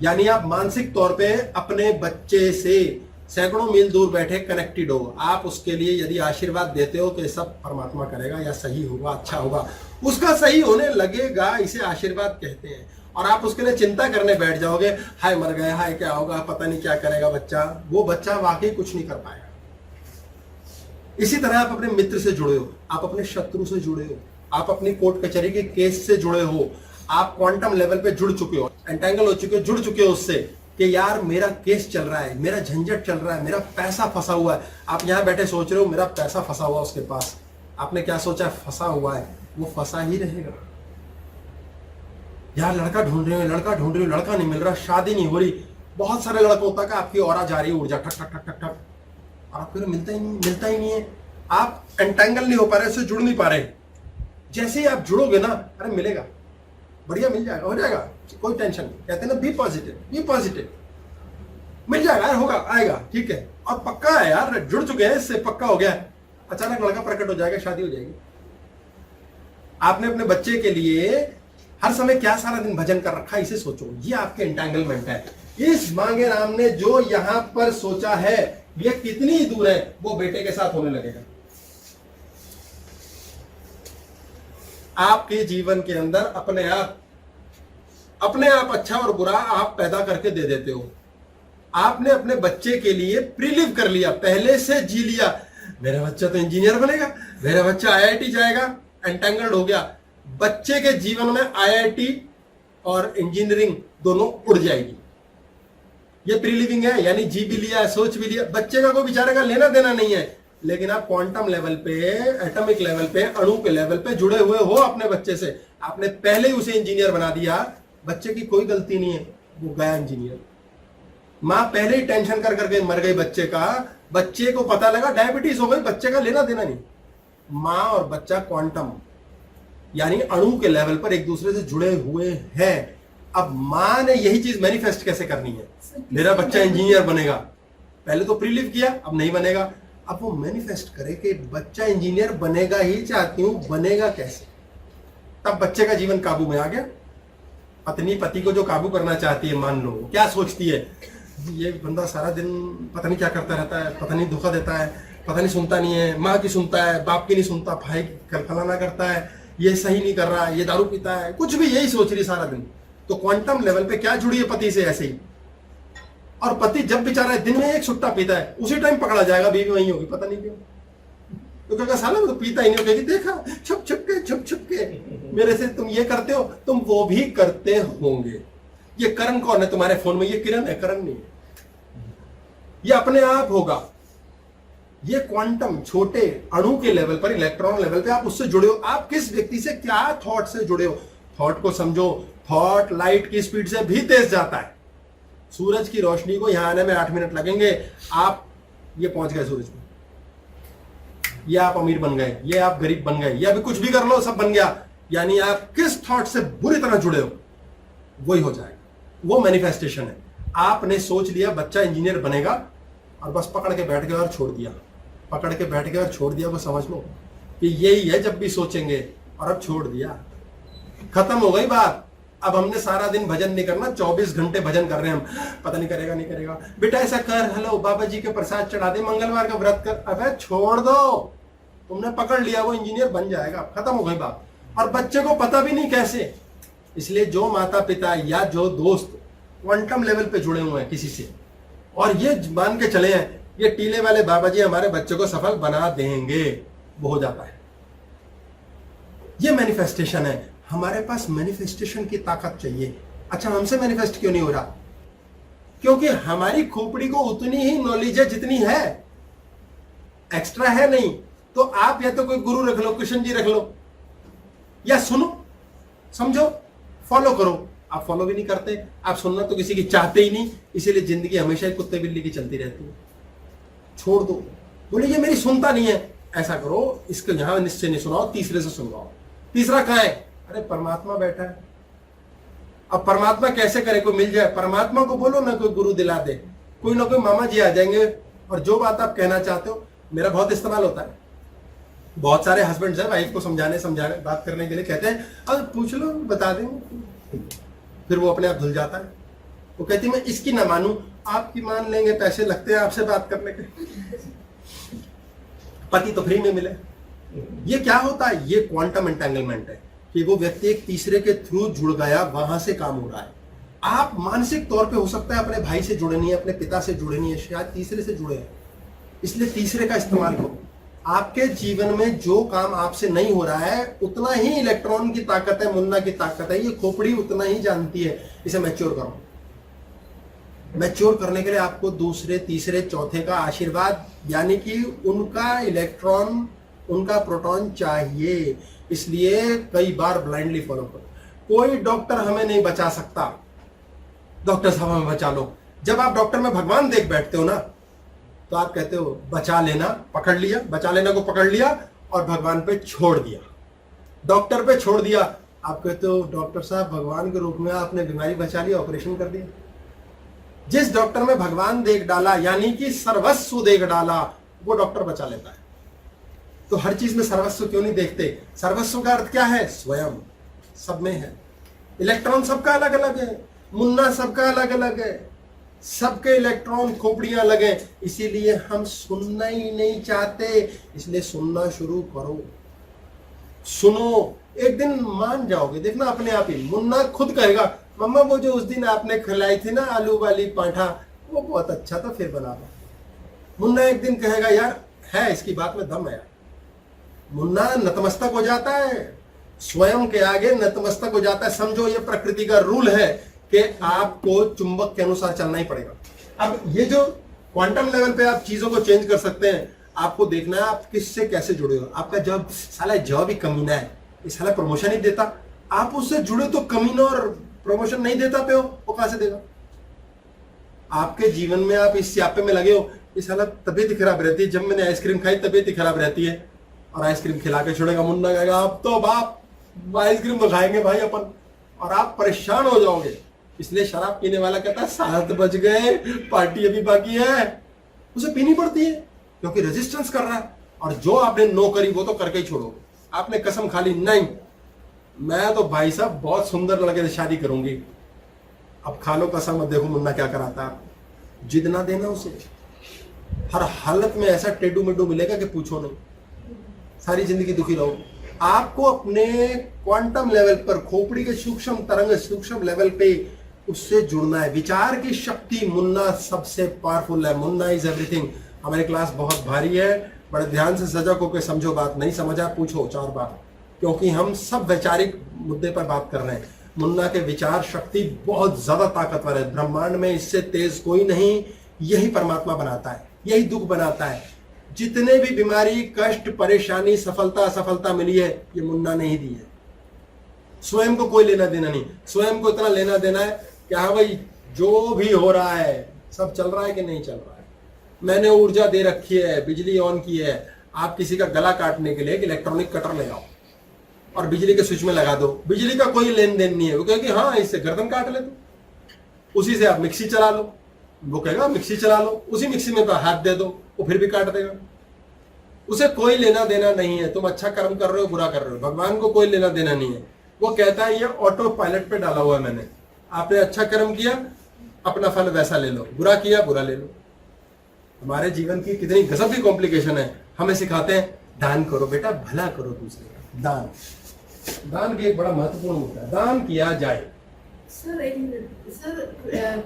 S1: यानी आप मानसिक तौर पे अपने बच्चे से सैकड़ों मील दूर बैठे कनेक्टेड हो। आप उसके लिए यदि आशीर्वाद देते हो कि सब परमात्मा करेगा या सही होगा, अच्छा होगा, उसका सही होने लगेगा, इसे आशीर्वाद कहते हैं। और आप उसके लिए चिंता करने बैठ जाओगे, हाय मर गए, हाय क्या होगा, पता नहीं क्या करेगा बच्चा, वो बच्चा वाकई कुछ नहीं कर पाएगा। इसी तरह आप अपने मित्र से जुड़े हो, आप अपने शत्रु से जुड़े हो, आप अपनी कोर्ट कचहरी के केस से जुड़े हो, आप क्वांटम लेवल पे जुड़ चुके हो, एंटेंगल हो चुके हो, जुड़ चुके हो उससे कि यार मेरा केस चल रहा है, मेरा झंझट चल रहा है, मेरा पैसा फंसा हुआ है। आप यहां बैठे सोच रहे हो मेरा पैसा फंसा हुआ उसके पास। आपने क्या सोचा? फंसा हुआ है, वो फंसा ही रहेगा। यार लड़का ढूंढ रहे हो, लड़का ढूंढ रही हो, लड़का नहीं मिल रहा, शादी नहीं हो रही, बहुत सारे लड़कों तक आपकी ऑरा जा रही है, ऊर्जा ठक ठक ठक ठक ठक, आपको मिलता ही नहीं है। आप एंटेंगल नहीं हो पा रहे, उससे जुड़ नहीं पा रहे। जैसे ही आप जुड़ोगे ना, अरे मिलेगा, बढ़िया मिल जाएगा, हो जाएगा, कोई टेंशन नहीं। कहते हैं ना, बी पॉजिटिव, मिल जाएगा यार, होगा, आएगा, ठीक है। और पक्का है यार, जुड़ चुके हैं, इससे पक्का हो गया है। अचानक लड़का प्रकट हो जाएगा, शादी हो जाएगी। आपने अपने बच्चे के लिए हर समय क्या सारा दिन भजन कर रखा है, इसे सोचो। ये आपके एंटेंगलमेंट है। इस मांगे राम ने जो यहां पर सोचा है, ये कितनी दूर है, वो बेटे के साथ होने लगेगा। आपके जीवन के अंदर अपने आप अच्छा और बुरा आप पैदा करके दे देते हो। आपने अपने बच्चे के लिए प्रीलिव कर लिया, पहले से जी लिया, मेरा बच्चा तो इंजीनियर बनेगा, मेरा बच्चा आईआईटी जाएगा, एंटेंगल्ड हो गया। बच्चे के जीवन में आईआईटी और इंजीनियरिंग दोनों उड़ जाएगी। ये प्रीलिविंग है, यानी जी भी लिया, सोच भी लिया। बच्चे का कोई बेचारे का लेना देना नहीं है, लेकिन आप क्वांटम लेवल पे, एटॉमिक लेवल पे, अणु के लेवल पे जुड़े हुए हो अपने बच्चे से। आपने पहले ही उसे इंजीनियर बना दिया। बच्चे की कोई गलती नहीं है, वो गया इंजीनियर। माँ पहले ही टेंशन कर करके मर गई बच्चे का। बच्चे को पता लगा डायबिटीज हो गई, बच्चे का लेना देना नहीं। माँ और बच्चा क्वांटम यानी अणु के लेवल पर एक दूसरे से जुड़े हुए हैं। अब माँ ने यही चीज मैनिफेस्ट कैसे करनी है, मेरा बच्चा इंजीनियर बनेगा। पहले तो प्रीलिव किया, अब नहीं बनेगा। अब वो मैनिफेस्ट करे कि बच्चा इंजीनियर बनेगा ही चाहती हूं, बनेगा कैसे। तब बच्चे का जीवन काबू में आ गया। पत्नी पति को जो काबू करना चाहती है, मान लो क्या सोचती है, ये बंदा सारा दिन पता नहीं क्या करता रहता है, पता नहीं धोखा देता है, पता नहीं सुनता नहीं है, माँ की सुनता है, बाप की नहीं सुनता, भाई फलाना करता है, ये सही नहीं कर रहा, ये दारू पीता है, कुछ भी यही सोच रही सारा दिन। तो क्वांटम लेवल पे क्या जुड़ी है पति से, ऐसे ही। और पति जब बेचारा दिन में एक सुट्टा पीता है, उसी टाइम पकड़ा जाएगा, बीवी वहीं होगी, पता नहीं क्यों। तो कहेगा साला वो तो पीता ही नहीं, कहेगी देखा छुप छुप के मेरे से तुम ये करते हो, तुम वो भी करते होंगे। ये करण कौन है तुम्हारे फोन में, ये किरण है, करण नहीं है। ये अपने आप होगा। ये क्वांटम छोटे अणु के लेवल पर, इलेक्ट्रॉन लेवल पे आप उससे जुड़े हो। आप किस व्यक्ति से, क्या थॉट से जुड़े हो, थॉट को समझो। थॉट लाइट की स्पीड से भी तेज जाता है। सूरज की रोशनी को यहां आने में 8 मिनट लगेंगे, आप ये पहुंच गए सूरज में। ये आप अमीर बन गए, ये आप गरीब बन गए, ये अभी कुछ भी कर लो सब बन गया। यानी आप किस थॉट से बुरी तरह जुड़े हो, वही हो जाएगा। वो मैनिफेस्टेशन है। आपने सोच लिया बच्चा इंजीनियर बनेगा, और बस पकड़ के बैठ गए और छोड़ दिया, पकड़ के बैठ गए और छोड़ दिया। वो समझ लो कि यही है जब भी सोचेंगे, और अब छोड़ दिया, खत्म हो गई बात। अब हमने सारा दिन भजन नहीं करना, 24 घंटे भजन कर रहे हैं हम, पता नहीं करेगा नहीं करेगा, बेटा ऐसा कर, हेलो बाबा जी के प्रसाद चढ़ा दे, मंगलवार का व्रत कर। अबे छोड़ दो, तुमने पकड़ लिया, वो इंजीनियर बन जाएगा, खत्म हो गई बात। और बच्चे को पता भी नहीं कैसे। इसलिए जो माता पिता या जो दोस्त क्वांटम लेवल पे जुड़े हुए हैं किसी से, और ये मान के चले हैं ये टीले वाले बाबा जी हमारे बच्चे को सफल बना देंगे, वो हो जाता है। ये मैनिफेस्टेशन है। हमारे पास मैनिफेस्टेशन की ताकत चाहिए। अच्छा, हमसे मैनिफेस्ट क्यों नहीं हो रहा? क्योंकि हमारी खोपड़ी को उतनी ही नॉलेज है जितनी है, एक्स्ट्रा है नहीं। तो आप या तो कोई गुरु रख लो, कृष्ण जी रख लो, या सुनो, समझो, फॉलो करो। आप फॉलो भी नहीं करते, आप सुनना तो किसी की चाहते ही नहीं, इसीलिए जिंदगी हमेशा ही कुत्ते बिल्ली की चलती रहती है। छोड़ दो, बोले ये मेरी सुनता नहीं है। ऐसा करो, इसको यहां निश्चय नहीं सुनाओ, तीसरे से सुनवाओ। तीसरा कहां है? अरे परमात्मा बैठा है। अब परमात्मा कैसे करे, कोई मिल जाए परमात्मा को, बोलो ना कोई गुरु दिला दे, कोई ना कोई मामा जी आ जाएंगे, और जो बात आप कहना चाहते हो। मेरा बहुत इस्तेमाल होता है। बहुत सारे हस्बैंड्स हैं वाइफ को समझाने बात करने के लिए कहते हैं, अब पूछ लो बता देंगे, फिर वो अपने आप धुल जाता है। वो कहती मैं इसकी ना मानूं, आपकी मान लेंगे, पैसे लगते हैं आपसे बात करने के, पति तो फ्री में मिले। ये क्या होता है? ये क्वांटम एंटेंगलमेंट है कि वो व्यक्ति एक तीसरे के थ्रू जुड़ गया, वहां से काम हो रहा है। आप मानसिक तौर पे हो सकता है अपने भाई से जुड़े नहीं है, अपने पिता से जुड़े नहीं है, शायद तीसरे से जुड़े हैं, इसलिए तीसरे का इस्तेमाल करो। आपके जीवन में जो काम आपसे नहीं हो रहा है, उतना ही इलेक्ट्रॉन की ताकत है, मुन्ना की ताकत है, ये खोपड़ी उतना ही जानती है। इसे मैच्योर करो। मैच्योर करने के लिए आपको दूसरे, तीसरे, चौथे का आशीर्वाद, यानी कि उनका इलेक्ट्रॉन, उनका प्रोटॉन चाहिए। इसलिए कई बार ब्लाइंडली फॉलो करो। कोई डॉक्टर हमें नहीं बचा सकता, डॉक्टर साहब हमें बचा लो, जब आप डॉक्टर में भगवान देख बैठते हो ना, तो आप कहते हो बचा लेना, पकड़ लिया, बचा लेना को पकड़ लिया और भगवान पे छोड़ दिया, डॉक्टर पे छोड़ दिया। आप कहते हो डॉक्टर साहब भगवान के रूप में आपने बीमारी बचा ली, ऑपरेशन कर दिया। जिस डॉक्टर में भगवान देख डाला, यानी कि सर्वस्व देख डाला, वो डॉक्टर बचा लेता है। तो हर चीज में सर्वस्व क्यों नहीं देखते? सर्वस्व का अर्थ क्या है? स्वयं सब में है। इलेक्ट्रॉन सबका अलग अलग है, मुन्ना सबका अलग अलग है, सबके इलेक्ट्रॉन खोपड़ियां अलग है। इसीलिए हम सुनना ही नहीं चाहते, इसलिए सुनना शुरू करो, सुनो, एक दिन मान जाओगे, देखना अपने आप ही। मुन्ना खुद कहेगा मम्मा वो जो उस दिन आपने खिलाई थी ना आलू वाली पराठा, वो बहुत अच्छा था, फिर बना दो। मुन्ना एक दिन कहेगा यार है इसकी बात में दम है यार। मुन्ना नतमस्तक हो जाता है, स्वयं के आगे नतमस्तक हो जाता है। समझो ये प्रकृति का रूल है कि आपको चुंबक के अनुसार चलना ही पड़ेगा। अब ये जो क्वांटम लेवल पे आप चीजों को चेंज कर सकते हैं, आपको देखना है आप किससे कैसे जुड़े हो। आपका जॉब, साला जॉब ही कमीना है, इस साला प्रमोशन ही देता, आप उससे जुड़े तो कमीना और प्रमोशन नहीं देता पे हो, वो कहां से देगा? आपके जीवन में आप इस स्यापे में लगे हो, इस साला तबीयत ही खराब रहती है, जब मैंने आइसक्रीम खाई तबीयत ही खराब रहती है, और आइसक्रीम खिला के छोड़ेगा। मुन्ना कहेगा अब तो बाप आइसक्रीम तो खाएंगे भाई अपन, और आप परेशान हो जाओगे। इसलिए शराब पीने वाला कहता है 7 बज गए, पार्टी अभी बाकी है, उसे पीनी पड़ती है क्योंकि रेजिस्टेंस कर रहा है। और जो आपने नो करी वो तो करके ही छोड़ोगे। आपने कसम खा ली नहीं मैं तो भाई साहब बहुत सुंदर लड़के से शादी करूंगी, अब खा लो कसम, मत देखो मुन्ना क्या कराता है। जिद ना देना उसे, हर हालत में ऐसा टेडू मेडू मिलेगा कि पूछो नहीं, सारी जिंदगी दुखी रहो। आपको अपने क्वांटम लेवल पर, खोपड़ी के सूक्ष्म तरंग, सूक्ष्म लेवल पे उससे जुड़ना है। विचार की शक्ति, मुन्ना सबसे पावरफुल है। Munna is everything. हमारी क्लास बहुत भारी है, बड़े ध्यान से सजग होकर समझो बात, नहीं समझा पूछो 4 बार, क्योंकि हम सब वैचारिक मुद्दे पर बात कर रहे हैं। मुन्ना के विचार शक्ति बहुत ज्यादा ताकतवर है, ब्रह्मांड में इससे तेज कोई नहीं। यही परमात्मा बनाता है, यही दुख बनाता है। जितने भी बीमारी, कष्ट, परेशानी, सफलता असफलता मिली है, ये मुन्ना ने ही दी है। स्वयं को कोई लेना देना नहीं। स्वयं को इतना लेना देना है कि हाँ भाई जो भी हो रहा है सब चल रहा है कि नहीं चल रहा है। मैंने ऊर्जा दे रखी है, बिजली ऑन की है, आप किसी का गला काटने के लिए एक इलेक्ट्रॉनिक कटर ले आओ और बिजली के स्विच में लगा दो, बिजली का कोई लेन देन नहीं है। वो कहेगी हाँ इससे गर्दन काट ले दो। उसी से आप मिक्सी चला लो, वो कहेगा मिक्सी चला लो, उसी मिक्सी में तो हाथ दे दो, वो फिर भी काट देगा। उसे कोई लेना देना नहीं है, तुम अच्छा कर्म कर रहे हो बुरा कर रहे हो, भगवान को कोई लेना देना नहीं है। वो कहता है ये ऑटो पायलट पे डाला हुआ है मैंने, आपने अच्छा कर्म किया अपना फल वैसा ले लो, बुरा किया बुरा ले लो। हमारे जीवन की कितनी गजब की कॉम्प्लिकेशन है। हमें सिखाते हैं दान करो बेटा, भला करो दूसरे का। दान, दान की एक बड़ा महत्वपूर्ण मुद्दा है, दान किया जाए।
S5: सर एक मिनट सर,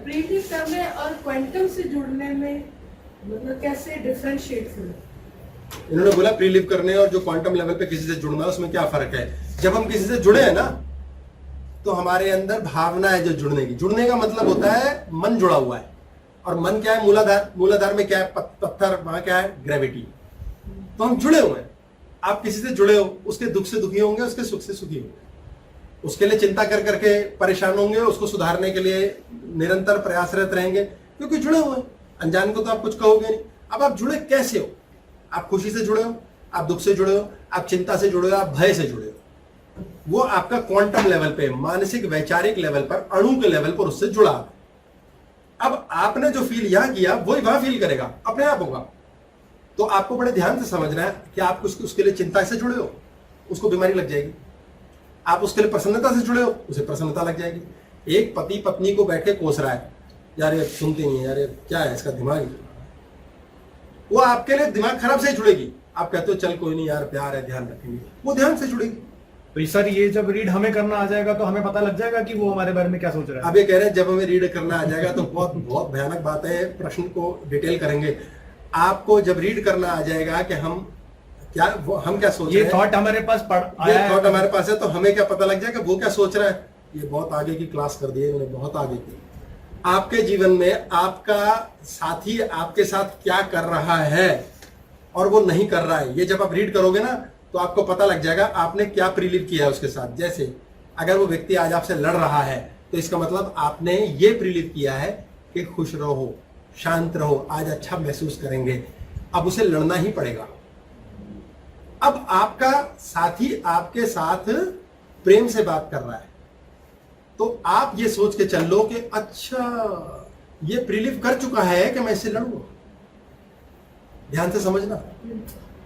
S5: प्रीलिव करने और क्वांटम से जुड़ने में मतलब कैसे डिफरेंशिएट करें?
S1: इन्होंने बोला प्रीलिव करने और जो क्वांटम लेवल पे किसी से जुड़ना है उसमें क्या फर्क है। जब हम किसी से जुड़े हैं ना तो हमारे अंदर भावना है जो जुड़ने की। जुड़ने का मतलब होता है मन जुड़ा हुआ है, और मन क्या है? मूलाधार। मूलाधार में क्या है? पत्थर। वहां क्या है? ग्रेविटी। तो हम जुड़े हुए हैं। आप किसी से जुड़े हो, उसके दुख से दुखी होंगे, उसके सुख से सुखी होंगे, उसके लिए चिंता कर करके परेशान होंगे, उसको सुधारने के लिए निरंतर प्रयासरत रहेंगे, क्योंकि जुड़े हुए हैं। अनजान को तो आप कुछ कहोगे नहीं। अब आप जुड़े कैसे हो? आप खुशी से जुड़े हो, आप दुख से जुड़े हो, आप चिंता से जुड़े हो, आप भय से जुड़े हो। वो आपका क्वांटम लेवल पे, मानसिक वैचारिक लेवल पर, अणु के लेवल पर उससे जुड़ा। अब आपने जो फील यहां किया वही वहां फील करेगा, अपने आप होगा। तो आपको बड़े ध्यान से समझना है कि आप उसके लिए चिंता से जुड़े हो, उसको बीमारी लग जाएगी। आप उसके लिए प्रसन्नता से जुड़े हो, उसे प्रसन्नता लग जाएगी। एक पति पत्नी को बैठ के कोस रहा है, यार ये सुनते नहीं है, यार ये क्या है इसका दिमाग, वो आपके लिए दिमाग खराब से ही जुड़ेगी। आप कहते हो चल कोई नहीं यार प्यार है ध्यान रखेंगे, वो ध्यान से जुड़ेगी।
S4: तो सर ये जब रीड हमें करना आ जाएगा तो हमें पता लग जाएगा कि वो हमारे बारे में क्या सोच रहा है।
S1: अब ये कह रहे हैं जब हमें रीड करना आ जाएगा तो बहुत बहुत भयानक बात है, प्रश्न को डिटेल करेंगे। आपको जब रीड करना आ जाएगा कि हम क्या सोच रहे हैं,
S4: ये थॉट हमारे पास
S1: थॉट हमारे पास है, तो हमें क्या पता लग जाएगा वो क्या सोच रहा है। ये बहुत आगे की क्लास कर दी है इन्होंने, बहुत आगे की। आपके जीवन में आपका साथी आपके साथ क्या कर रहा है और वो नहीं कर रहा है, ये जब आप रीड करोगे ना तो आपको पता लग जाएगा आपने क्या प्रीलिव किया है उसके साथ। जैसे अगर वो व्यक्ति आज आपसे लड़ रहा है तो इसका मतलब आपने ये प्रीलिव किया है कि खुश रहो, शांत रहो, आज अच्छा महसूस करेंगे। अब उसे लड़ना ही पड़ेगा। अब आपका साथी आपके साथ प्रेम से बात कर रहा है, तो आप ये सोच के चल लो कि अच्छा ये प्रीलिव कर चुका है कि मैं इससे लड़ूंगा। ध्यान से समझना,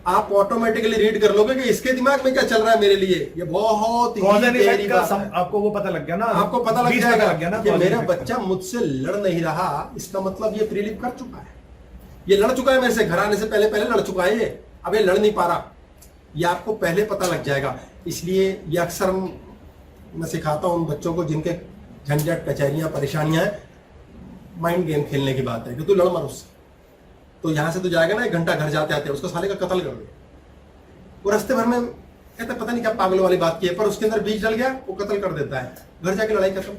S1: आप ऑटोमेटिकली रीड कर लोगे कि इसके दिमाग में क्या चल रहा है मेरे लिए। ये बहुत ही
S4: कॉज एंड
S1: गहरी
S4: इफेक्ट का
S1: बात है।
S4: आपको वो पता लग गया ना,
S1: आपको पता लग
S4: बीच
S1: जाएगा
S4: ना
S1: कि
S4: cause and
S1: मेरा
S4: effect का।
S1: बच्चा मुझसे लड़ नहीं रहा, इसका मतलब ये प्रीलिव कर चुका है, ये लड़ चुका है मेरे से, घर आने से पहले पहले लड़ चुका है ये, अब ये लड़ नहीं पा रहा। ये आपको पहले पता लग जाएगा। इसलिए ये अक्सर मैं सिखाता हूं उन बच्चों को जिनके झंझट, कचहरियां, परेशानियां हैं, माइंड गेम खेलने की बात है कि तू लड़ मर उससे। तो यहां से तो जाएगा ना 1 घंटा, घर जाते आते उसको साले का कत्ल कर दे। वो रास्ते भर में कहता पता नहीं क्या पागल वाली बात की है, पर उसके अंदर बीज डल गया, वो कत्ल कर देता है, घर जाके लड़ाई खत्म,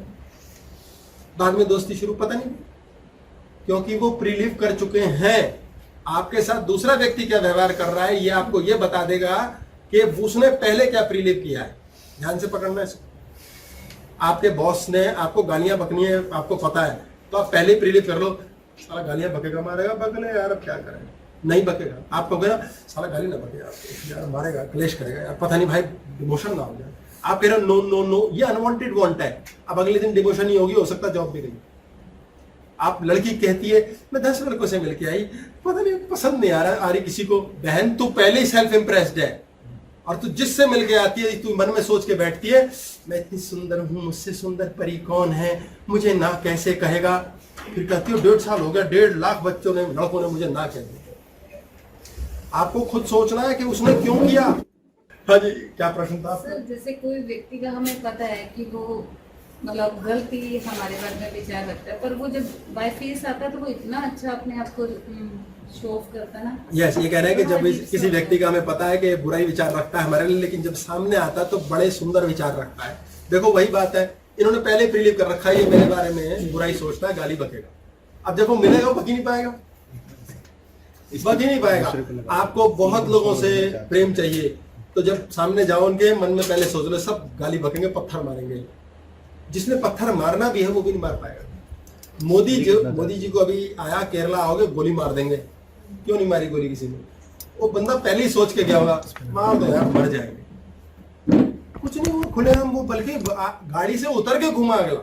S1: बाद में दोस्ती शुरू, पता नहीं, क्योंकि वो प्रीलिव कर चुके हैं। आपके साथ दूसरा व्यक्ति क्या व्यवहार कर रहा है ये आपको ये बता देगा कि उसने पहले क्या प्रीलिव किया है। ध्यान से पकड़ना इसको। आपके बॉस ने आपको गालियां बकनी है, आपको पता है, तो आप पहले प्रीलिव कर लो, साला गालियां बकेगा, मारेगा, बकले यार अब क्या करें, नहीं बकेगा। आप कहोगे ना साला गाली ना बकेगा यार, मारेगा, क्लेश करेगा यार, पता नहीं भाई डिमोशन ना हो जाए। आप कह रहे हो नो नो नो, ये अनवांटेड वांट है। अब अगले दिन डिमोशन ही होगी, हो सकता है जॉब भी गई। आप लड़की कहती है मैं 10 लड़कों से मिलके आई, पता नहीं पसंद नहीं आ रही किसी को। बहन तू पहले ही सेल्फ इम्प्रेस्ड है, और तू जिससे मिलके आती है तू मन में सोच के बैठती है मैं इतनी सुंदर हूं, मुझसे सुंदर परी कौन है, मुझे ना कैसे कहेगा। फिर कहती हो 1.5 साल हो गया, 1.5 लाख बच्चों ने, लड़कों ने मुझे ना कह दिया। आपको खुद सोचना है कि उसने क्यों किया। हाँ जी, क्या प्रश्न था?
S3: सर जैसे कोई व्यक्ति का हमें पता है कि वो मतलब गलती हमारे बारे में विचार रखता है, पर वो जब बाय फेस आता है तो वो इतना अच्छा अपने आप को शो ऑफ करता है ना।
S1: यस, ये कह रहे हैं कि जब किसी व्यक्ति का हमें पता है कि बुराई विचार रखता है हमारे लिए, लेकिन जब सामने आता है तो बड़े सुंदर विचार रखता है। देखो वही बात है, इन्होंने पहले प्रीलिव कर रखा है ये मेरे बारे में बुराई सोचता है, गाली बकेगा। अब जब वो मिलेगा वो बक ही नहीं पाएगा, बक ही नहीं पाएगा। आपको बहुत लोगों से प्रेम चाहिए, तो जब सामने जाओ उनके मन में पहले सोच लो सब गाली बकेंगे, पत्थर मारेंगे। जिसने पत्थर मारना भी है वो भी नहीं मार पाएगा। मोदी जी को अभी आया, केरला आओगे गोली मार देंगे, क्यों नहीं मारी गोली किसी ने? वो बंदा पहले ही सोच के गया होगा मार दो यार मर जाएंगे। कुछ नहीं, वो खुलेआम, वो बल्कि गाड़ी से उतर के घुमा अगला।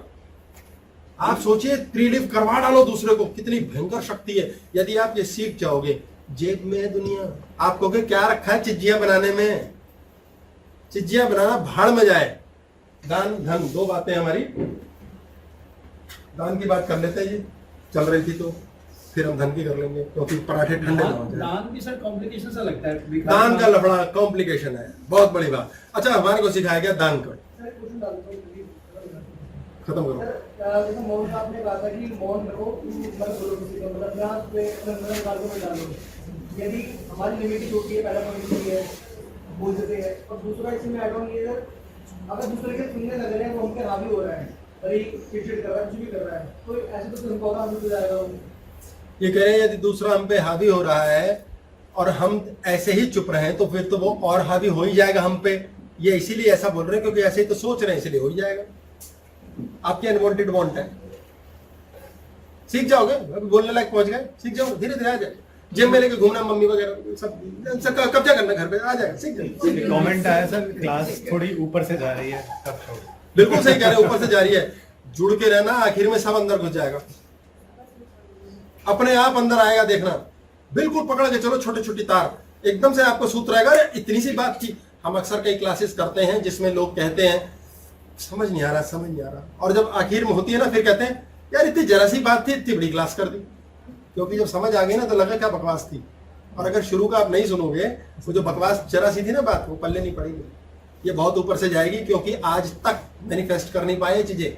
S1: आप सोचिए प्रीलिव करवा डालो दूसरे को, कितनी भयंकर शक्ति है। यदि आप ये सीख जाओगे, जेब में है दुनिया, आप कहोगे क्या रखा है चिज्जियां बनाने में, चिज्जियां बनाना भाड़ में जाए। दान धन, 2 बातें हमारी। दान की बात कर लेते हैं जी, चल रही थी तो फिर हम धन की कर लेंगे, क्योंकि पराठे ठंडे ना हो जाए।
S6: दान भी सर कॉम्प्लिकेशन सा लगता है,
S1: दान का लफड़ा कॉम्प्लिकेशन है, बहुत बड़ी बात। अच्छा, हमारे को सिखाया गया दान कर, खत्म करो।
S6: जैसे मौन का आपने कहा था कि मौन रखो, मत बोलो किसी को, मतलब यहाँ पे मार्गों में डालो। यदि हमारी लिमिट होती है, पहला पॉइंट ये है, बोल देते हैं। और दूसरा इसमें ऐड ऑन ये है, अगर दूसरे के सुनने लग रहे हैं वो हम पे हावी हो रहा है, अरे चिड़चिड़ कर रहा है, कुछ भी कर रहा है, तो ऐसे तो उनको हावी हो जाएगा।
S1: ये कह रहे हैं यदि दूसरा हम पे हावी हो रहा है और हम ऐसे ही चुप रहे तो फिर तो वो और हावी हो ही जाएगा हम पे। ये इसीलिए ऐसा बोल रहे हैं क्योंकि ऐसे ही तो सोच रहे हैं, इसलिए हो ही जाएगा। आपके अनवांटेड वांट है, सीख जाओगे, अभी बोलने लायक पहुंच गए, सीख जाओगे, धीरे धीरे आ जाए। जिम में लेके घूमना, मम्मी वगैरह सब कब्जा करना घर पे, आ जाएगा, सीख जाए।
S4: कमेंट आया सर, क्लास थोड़ी ऊपर से जा रही है, तब छोड़।
S1: बिल्कुल सही कह रहे हैं, ऊपर से जा रही है। जुड़ के रहना, आखिर में सब अंदर घुस जाएगा, अपने आप अंदर आएगा, देखना। बिल्कुल पकड़ के चलो, छोटी छोटी तार, एकदम से आपको सूत्र आएगा। अरे इतनी सी बात थी। हम अक्सर कई क्लासेस करते हैं जिसमें लोग कहते हैं समझ नहीं आ रहा, समझ नहीं आ रहा, और जब आखिर में होती है ना फिर कहते हैं यार इतनी जरा सी बात थी, इतनी बड़ी क्लास कर दी। क्योंकि जब समझ आ गई ना तो लगा क्या बकवास थी। और अगर शुरू का आप नहीं सुनोगे, वो जो बकवास जरा सी थी ना बात, वो पल्ले नहीं पड़ेगी, ये बहुत ऊपर से जाएगी। क्योंकि आज तक मैनिफेस्ट कर नहीं पाए चीजें,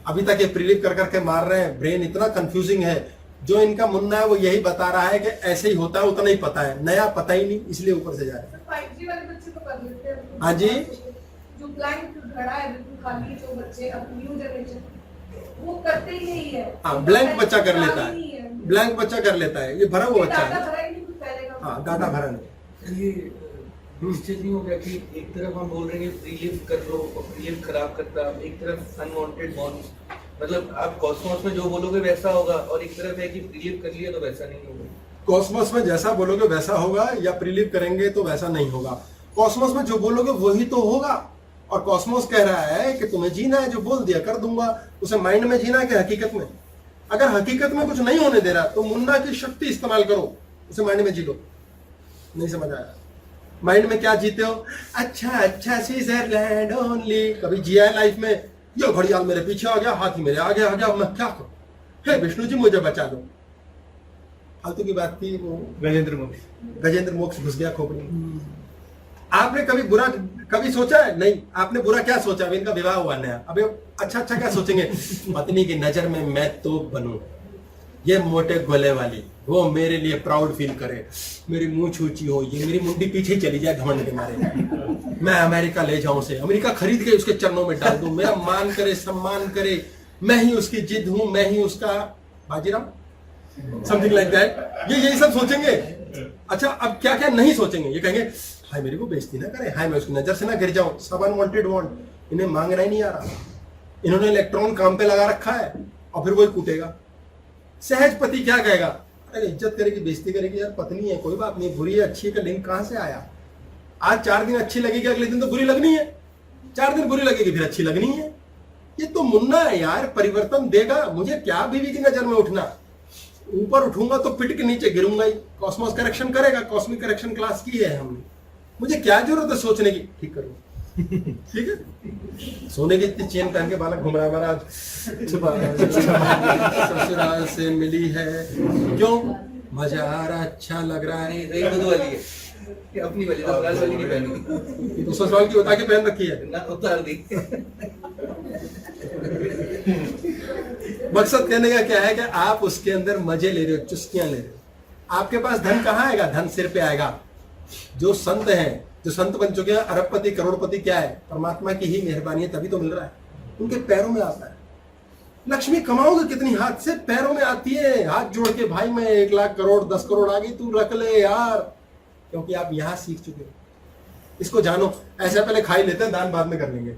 S1: अभी तक ये प्रीलिव कर करके मार रहे हैं। ब्रेन इतना कंफ्यूजिंग है, जो इनका मुन्ना है वो यही बता रहा है कि ऐसे ही होता है, उतना ही पता है, नया पता ही नहीं, इसलिए ऊपर से जा रहा है।
S5: 5G वाले बच्चे तो कर लेते हैं।
S1: हाँ जी,
S5: जो ब्लैंक घड़ा है बिल्कुल खाली, जो बच्चे अब न्यू जनरेशन वो करते ही नहीं है।
S1: हाँ, ब्लैंक बच्चा कर लेता है, ब्लैंक बच्चा कर लेता है, ये भरा हुआ बच्चा
S5: डाटा
S1: है।
S5: भरा ही नहीं, कुछ पहले का।
S1: हाँ, डाटा भरा नहीं।
S2: ये निश्चित नहीं हो गया कि एक तरफ हम बोल रहे हैं प्रीलिव कर लो और प्रीलिव खराब करता, एक तरफ अनवांटेड बॉन्ड्स मतलब आप कॉस्मोस में जो बोलोगे वैसा होगा, और एक तरफ है कि प्रीलिप कर लिया तो वैसा नहीं होगा।
S1: कॉस्मोस में जैसा बोलोगे वैसा होगा, या प्रीलिप करेंगे तो वैसा नहीं होगा। कॉस्मोस में जो बोलोगे वही तो होगा। और कॉस्मोस कह रहा है कि तुम्हें जीना है, जो बोल दिया कर दूंगा। उसे माइंड में जीना है कि हकीकत में? अगर हकीकत में कुछ नहीं होने दे रहा तो मुन्ना की शक्ति इस्तेमाल करो, उसे माइंड में जी लो। नहीं समझ आया? माइंड में क्या जीते हो? अच्छा अच्छा स्विट्जरलैंड ओनली। कभी जिया है लाइफ में? यो घड़ियाल मेरे पीछे आ गया, हाथी मेरे आगे आ गया, मैं क्या करूं? हे विष्णु जी मुझे बचा लो। फालतू की बात थी वो। गजेंद्र मोक्ष घुस गया खोपड़ी में। आपने कभी बुरा कभी सोचा है? नहीं। आपने बुरा क्या सोचा? अभी इनका विवाह हुआ नया, अभी अच्छा अच्छा क्या सोचेंगे? पत्नी की नजर में मैं तो बनूं, ये मोटे गोले वाली, वो मेरे लिए प्राउड फील करे, मेरी मूंछ ऊंची हो, ये मेरी मुंडी पीछे ही चली जाए घमंड के मारे, मैं अमेरिका ले जाऊं उसे, अमेरिका खरीद के उसके चरणों में डाल दूं, मेरा मान करे सम्मान करे, मैं ही उसकी जिद हूं, मैं ही उसका बाजीराव, समथिंग लाइक दैट। ये यही सब सोचेंगे। अच्छा अब क्या क्या नहीं सोचेंगे? ये कहेंगे हाय मेरे को बेइज्जती ना करे, हाय मैं उसकी नजर से ना गिर जाऊं, सब अनवांटेड वांट। इन्हें मांगना ही नहीं आ रहा, इन्होंने इलेक्ट्रॉन काम पे लगा रखा है और फिर वही कूटेगा। सहज पति क्या कहेगा? अरे इज्जत करेगी, बेइज्जती करेगी, यार पत्नी है कोई बात नहीं, बुरी है अच्छी का लिंक कहां से आया? आज 4 दिन अच्छी लगेगी, अगले दिन तो बुरी लगनी है, 4 दिन बुरी लगेगी फिर अच्छी लगनी है। ये तो मुन्ना है यार, परिवर्तन देगा। मुझे क्या बीवी की नजर में उठना, ऊपर उठूंगा तो पिट के नीचे गिरूंगा ही। कॉस्मोस करेक्शन करेगा, कॉस्मिक करेक्शन क्लास की है हमने, मुझे क्या जरूरत है सोचने की? ठीक करूँ ठीक है। सोने की इतनी चेन पहन के बालक घूम रहा है महाराज, ससुराल से मिली है, क्यों मजा आ रहा, अच्छा लग रहा है।
S2: नहीं सही दूध वाली है, ये अपनी वाली ससुराल वाली नहीं पहनी,
S1: तो ससुराल की उतार के पहन रखी है,
S2: ना उतार दी।
S1: मकसद कहने का क्या है कि आप उसके अंदर मजे ले रहे हो, चुस्कियां ले रहे हो। आपके पास धन कहाँ आएगा? धन सिर पे आएगा। जो संत हैं, जो संत बन चुके हैं, अरबपति करोड़पति, क्या है? परमात्मा की ही मेहरबानी है, तभी तो मिल रहा है। उनके पैरों में आता है। लक्ष्मी कमाओगे कितनी? हाथ से पैरों में आती है। हाथ जोड़ के भाई मैं 1 लाख करोड़ 10 करोड़ आ गई, तू रख ले यार, क्योंकि आप यहां सीख चुके हो। इसको जानो। ऐसा पहले खा ही लेते हैं, दान बाद में कर लेंगे।